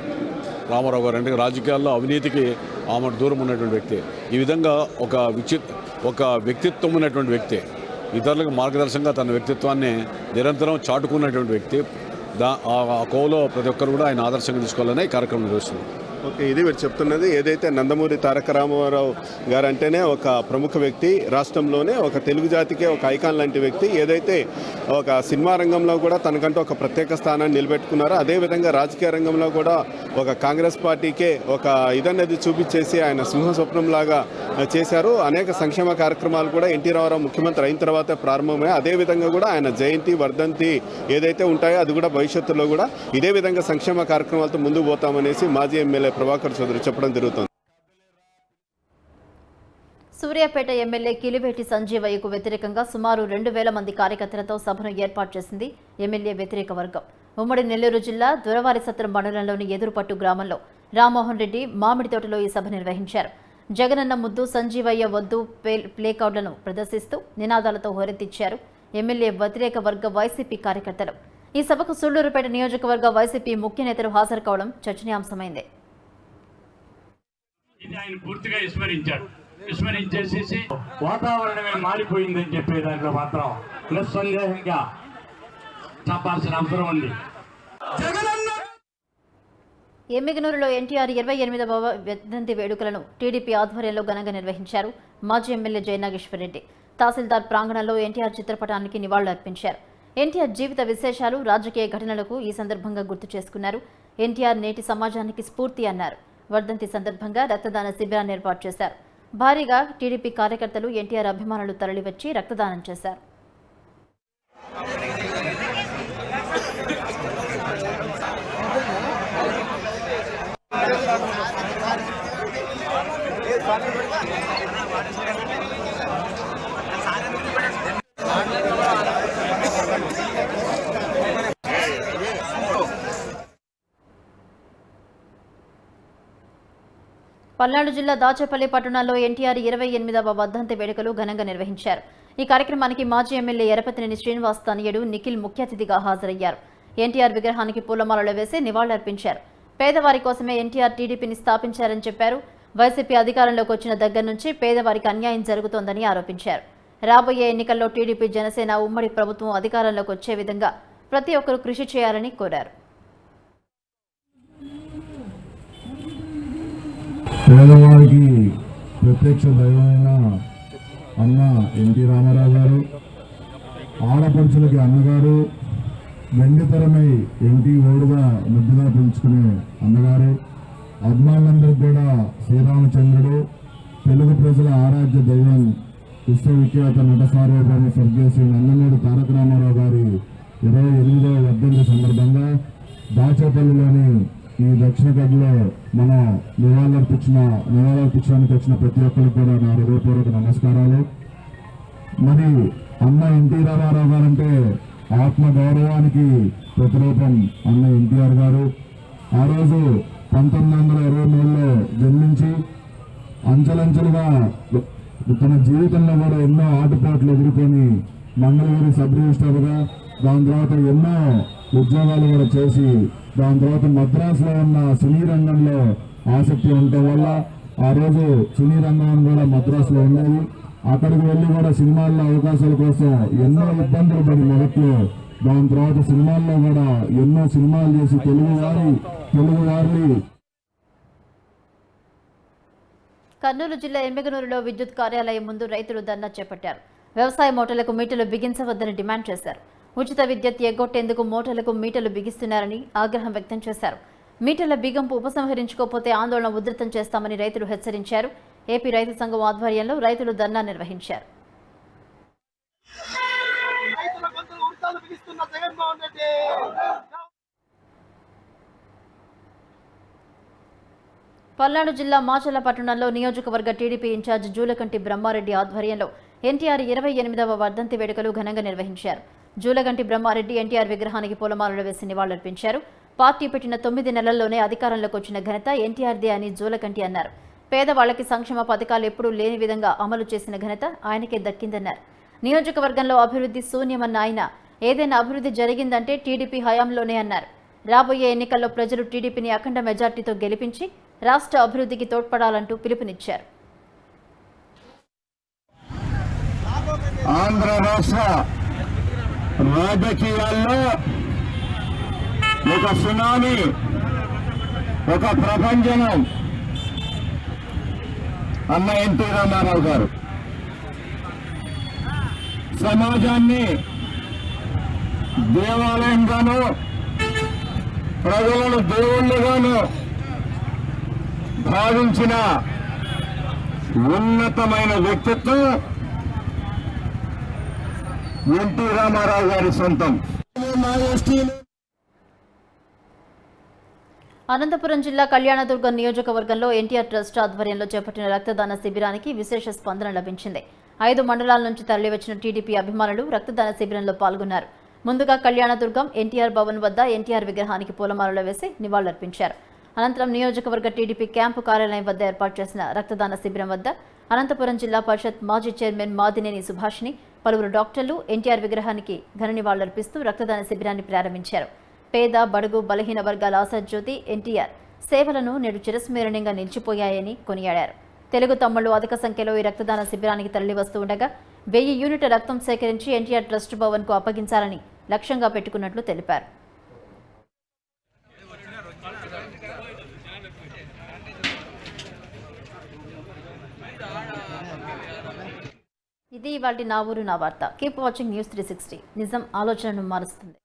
రామారావు గారు. అంటే రాజకీయాల్లో అవినీతికి ఆమె దూరం ఉన్నటువంటి వ్యక్తి. ఈ విధంగా ఒక వ్యక్తిత్వం ఉన్నటువంటి వ్యక్తి, ఇతరులకు మార్గదర్శకంగా తన వ్యక్తిత్వాన్ని నిరంతరం చాటుకున్నటువంటి వ్యక్తి. ఆ కోవలో ప్రతి ఒక్కరు కూడా ఆయన ఆదర్శంగా తీసుకోవాలనే కార్యక్రమం నిర్వహిస్తుంది. ఓకే, ఇది మీరు చెప్తున్నది. ఏదైతే నందమూరి తారక రామారావు గారు అంటేనే ఒక ప్రముఖ వ్యక్తి, రాష్ట్రంలోనే ఒక తెలుగు జాతికే ఒక ఐకాన్ లాంటి వ్యక్తి. ఏదైతే ఒక సినిమా రంగంలో కూడా తనకంటూ ఒక ప్రత్యేక స్థానాన్ని నిలబెట్టుకున్నారో, అదేవిధంగా రాజకీయ రంగంలో కూడా ఒక కాంగ్రెస్ పార్టీకే ఒక ఇదన్నది చూపించేసి ఆయన సింహస్వప్నంలాగా చేశారు. అనేక సంక్షేమ కార్యక్రమాలు కూడా ఎన్టీ రామారావు ముఖ్యమంత్రి అయిన తర్వాతే ప్రారంభమయ్యాయి. అదేవిధంగా కూడా ఆయన జయంతి, వర్ధంతి ఏదైతే ఉంటాయో అది కూడా భవిష్యత్తులో కూడా ఇదే విధంగా సంక్షేమ కార్యక్రమాలతో ముందుకు పోతామనేసి మాజీ ఎమ్మెల్యే ప్రభాకర్ చౌదరి చెప్పడం జరుగుతుంది. సూర్యాపేట ఎమ్మెల్యే కిలివేటి సంజీవయ్యకు వ్యతిరేకంగా సుమారు 2,000 మంది కార్యకర్తలతో సభను ఏర్పాటు చేసింది ఎమ్మెల్యే వ్యతిరేక వర్గం. ఉమ్మడి నెల్లూరు జిల్లా దొరవారిసత్రం మండలంలోని ఎదురుపట్టు గ్రామంలో రామ్మోహన్ రెడ్డి మామిడి తోటలో ఈ సభ నిర్వహించారు. జగనన్న ముద్దు, సంజీవయ్య వద్దు ప్లేకార్డులను ప్రదర్శిస్తూ నినాదాలతో హోరెత్తిచ్చారు ఎమ్మెల్యే వ్యతిరేక వర్గ వైసీపీ కార్యకర్తలు. ఈ సభకు సూళ్లూరుపేట నియోజకవర్గ వైసీపీ ముఖ్య నేతలు హాజరు కావడం చర్చనీయాంశమైంది. ఇది ఆయన పూర్తిగా విస్మరించేసేసి వాతావరణమే మారిపోయిందని చెప్పే దాంట్లో మాత్రం నిస్సందేహంగా చెప్పాల్సిన అవసరం ఉంది. ఎమ్మిగనూరులో ఎన్టీఆర్ 28వ వర్ధంతి వేడుకలను టీడీపీ ఆధ్వర్యంలో ఘనంగా నిర్వహించారు మాజీ ఎమ్మెల్యే జయనాగేశ్వరరెడ్డి. తహసీల్దార్ ప్రాంగణంలో ఎన్టీఆర్ చిత్రపటానికి నివాళులర్పించారు. ఎన్టీఆర్ జీవిత విశేషాలు, రాజకీయ ఘటనలకు ఈ సందర్భంగా గుర్తు చేసుకున్నారు. ఎన్టీఆర్ నేటి సమాజానికి స్ఫూర్తి అన్నారు. వర్ధంతి సందర్భంగా రక్తదాన శిబిరాన్ని ఏర్పాటు చేశారు. భారీగా టీడీపీ కార్యకర్తలు, ఎన్టీఆర్ అభిమానులు తరలివచ్చి రక్తదానం చేశారు. పల్నాడు జిల్లా దాచేపల్లి పట్టణంలో ఎన్టీఆర్ 28వ వర్ధంతి వేడుకలు ఘనంగా నిర్వహించారు. ఈ కార్యక్రమానికి మాజీ ఎమ్మెల్యే ఎరపతినేని శ్రీనివాస్ తనయుడు నిఖిల్ ముఖ్య అతిథిగా హాజరయ్యారు. ఎన్టీఆర్ విగ్రహానికి పూలమాలలు వేసి నివాళులర్పించారు. పేదవారి కోసమే ఎన్టీఆర్ టీడీపీని స్థాపించారని చెప్పారు. వైసీపీ అధికారంలోకి వచ్చిన దగ్గర నుంచి పేదవారికి అన్యాయం జరుగుతోందని ఆరోపించారు. రాబోయే ఎన్నికల్లో టీడీపీ, జనసేన ఉమ్మడి ప్రభుత్వం అధికారంలోకి వచ్చే విధంగా ప్రతి ఒక్కరూ కృషి చేయాలని కోరారు. పేదవారికి ప్రత్యక్ష దైవమైన అన్న ఎన్టీ రామారావు గారు, ఆడపడుచులకి అన్నగారు, వెండితెరమై ఎన్టీ ఓడుగా ముద్దుగా పిలుచుకునే అన్నగారు, అభిమానులందరికీ కూడా శ్రీరామచంద్రుడు, తెలుగు ప్రజల ఆరాధ్య దైవం, విశ్వవిఖ్యాత నట సార్వభౌమ స్వర్గీయ శ్రీ నందమూరి తారక రామారావు గారి 28వ వర్ధంతి సందర్భంగా దాచేపల్లిలోని ఈ దక్షిణ గదిలో మనం నివాళులర్పించడానికి వచ్చిన ప్రతి ఒక్కరికి కూడా నా హృదయపూర్వక నమస్కారాలు. మరి అన్న ఎన్టీ రామారావు గారంటే ఆత్మ గౌరవానికి ప్రతిరూపం అన్న ఎన్టీఆర్ గారు. ఆ రోజు 1923లో జన్మించి అంచెలంచెలుగా తన జీవితంలో కూడా ఎన్నో ఆటుపోట్లు ఎదుర్కొని మంగళగిరి సబ్ రిజిస్ట్రార్గా, దాని తర్వాత ఎన్నో ఉద్యోగాలు కూడా చేసి, దాని తర్వాత మద్రాసులో ఉన్న సినీ రంగంలో ఆసక్తి ఉండటం వల్ల ఆ రోజు సినీ రంగం కూడా మద్రాసులో ఉండేది. అక్కడికి వెళ్ళి కూడా సినిమాల్లో అవకాశాల కోసం ఎన్నో ఇబ్బందులు పడి మొదట్లో, దాని తర్వాత సినిమాల్లో కూడా ఎన్నో సినిమాలు చేసి తెలుగువారిని. కర్నూలు జిల్లా ఎమ్మిగనూరులో విద్యుత్ కార్యాలయం ముందు రైతులు ధర్నా చేపట్టారు. వ్యవసాయ మోటార్లకు మీటర్లు బిగించవద్దని డిమాండ్ చేశారు. ఉచిత విద్యుత్ ఎగ్గొట్టేందుకు మోటార్లకు మీటర్లు బిగిస్తున్నారని ఆగ్రహం వ్యక్తం చేశారు. మీటర్ల బిగింపు ఉపసంహరించుకోకపోతే ఆందోళన ఉధృతం చేస్తామని రైతులు హెచ్చరించారు. ఏపీ రైతు సంఘం ఆధ్వర్యంలో రైతులు ధర్నా నిర్వహించారు. పల్నాడు జిల్లా మాచర్ల పట్టణంలో నియోజకవర్గ టీడీపీ ఇన్ఛార్జ్ జూలకంటి బ్రహ్మారెడ్డి ఆధ్వర్యంలో ఎన్టీఆర్ 28వ వర్ధంతి వేడుకలు ఘనంగా నిర్వహించారు. జూలకంటి బ్రహ్మారెడ్డి ఎన్టీఆర్ విగ్రహానికి పూలమాలలు వేసి నివాళులర్పించారు. పార్టీ పెట్టిన 9 నెలల్లోనే అధికారంలోకి వచ్చిన ఘనత ఎన్టీఆర్దే అని జూలకంటి అన్నారు. పేదవాళ్లకి సంక్షేమ పథకాలు ఎప్పుడూ లేని విధంగా అమలు చేసిన ఘనత ఆయనకే దక్కిందన్నారు. నియోజకవర్గంలో అభివృద్ధి శూన్యమన్న ఆయన ఏదైనా అభివృద్ధి జరిగిందంటే టీడీపీ హయాంలోనే అన్నారు. రాబోయే ఎన్నికల్లో ప్రజలు టీడీపీని అఖండ మెజార్టీతో గెలిపించి రాష్ట్ర అభివృద్ధికి తోడ్పడాలంటూ పిలుపునిచ్చారు. ఆంధ్ర రాష్ట్ర రాజకీయాల్లో ఒక సునామీ, ఒక ప్రపంచనం అన్న ఎన్టీ రామారావు గారు. సమాజాన్ని దేవాలయంగాను, ప్రజలను దేవుళ్ళుగాను భావించిన ఉన్నతమైన వ్యక్తిత్వం ఎన్టీ రామారావు గారి సొంతం. అనంతపురం జిల్లా కళ్యాణదుర్గం నియోజకవర్గంలో ఎన్టీఆర్ ట్రస్ట్ ఆధ్వర్యంలో చేపట్టిన రక్తదాన శిబిరానికి విశేష స్పందన లభించింది. 5 మండలాల నుంచి తరలివచ్చిన టీడీపీ అభిమానులు రక్తదాన శిబిరంలో పాల్గొన్నారు. ముందుగా కళ్యాణదుర్గం ఎన్టీఆర్ భవన్ వద్ద ఎన్టీఆర్ విగ్రహానికి పూలమాలలు వేసి నివాళులర్పించారు. అనంతరం నియోజకవర్గ టీడీపీ క్యాంపు కార్యాలయం వద్ద ఏర్పాటు చేసిన రక్తదాన శిబిరం వద్ద అనంతపురం జిల్లా పరిషత్ మాజీ చైర్మన్ మాదినేని సుభాష్ని, పలువురు డాక్టర్లు ఎన్టీఆర్ విగ్రహానికి ఘన నివాళులర్పిస్తూ రక్తదాన శిబిరాన్ని ప్రారంభించారు. పేద, బడుగు, బలహీన వర్గాల ఆశాజ్యోతి ఎన్టీఆర్ సేవలను నేడు చిరస్మరణీయంగా నిలిచిపోయాయని కొనియాడారు. తెలుగు తమ్ముళ్లు అధిక సంఖ్యలో ఈ రక్తదాన శిబిరానికి తరలివస్తూ ఉండగా 1000 యూనిట్ల రక్తం సేకరించి ఎన్టీఆర్ ట్రస్ట్ భవన్కు అప్పగించాలని లక్ష్యంగా పెట్టుకున్నట్లు తెలిపారు. ఇది ఇవాల్టి నా ఊరు నా వార్త. Keep watching news 360. నిజం ఆలోచనను మారుస్తుంది.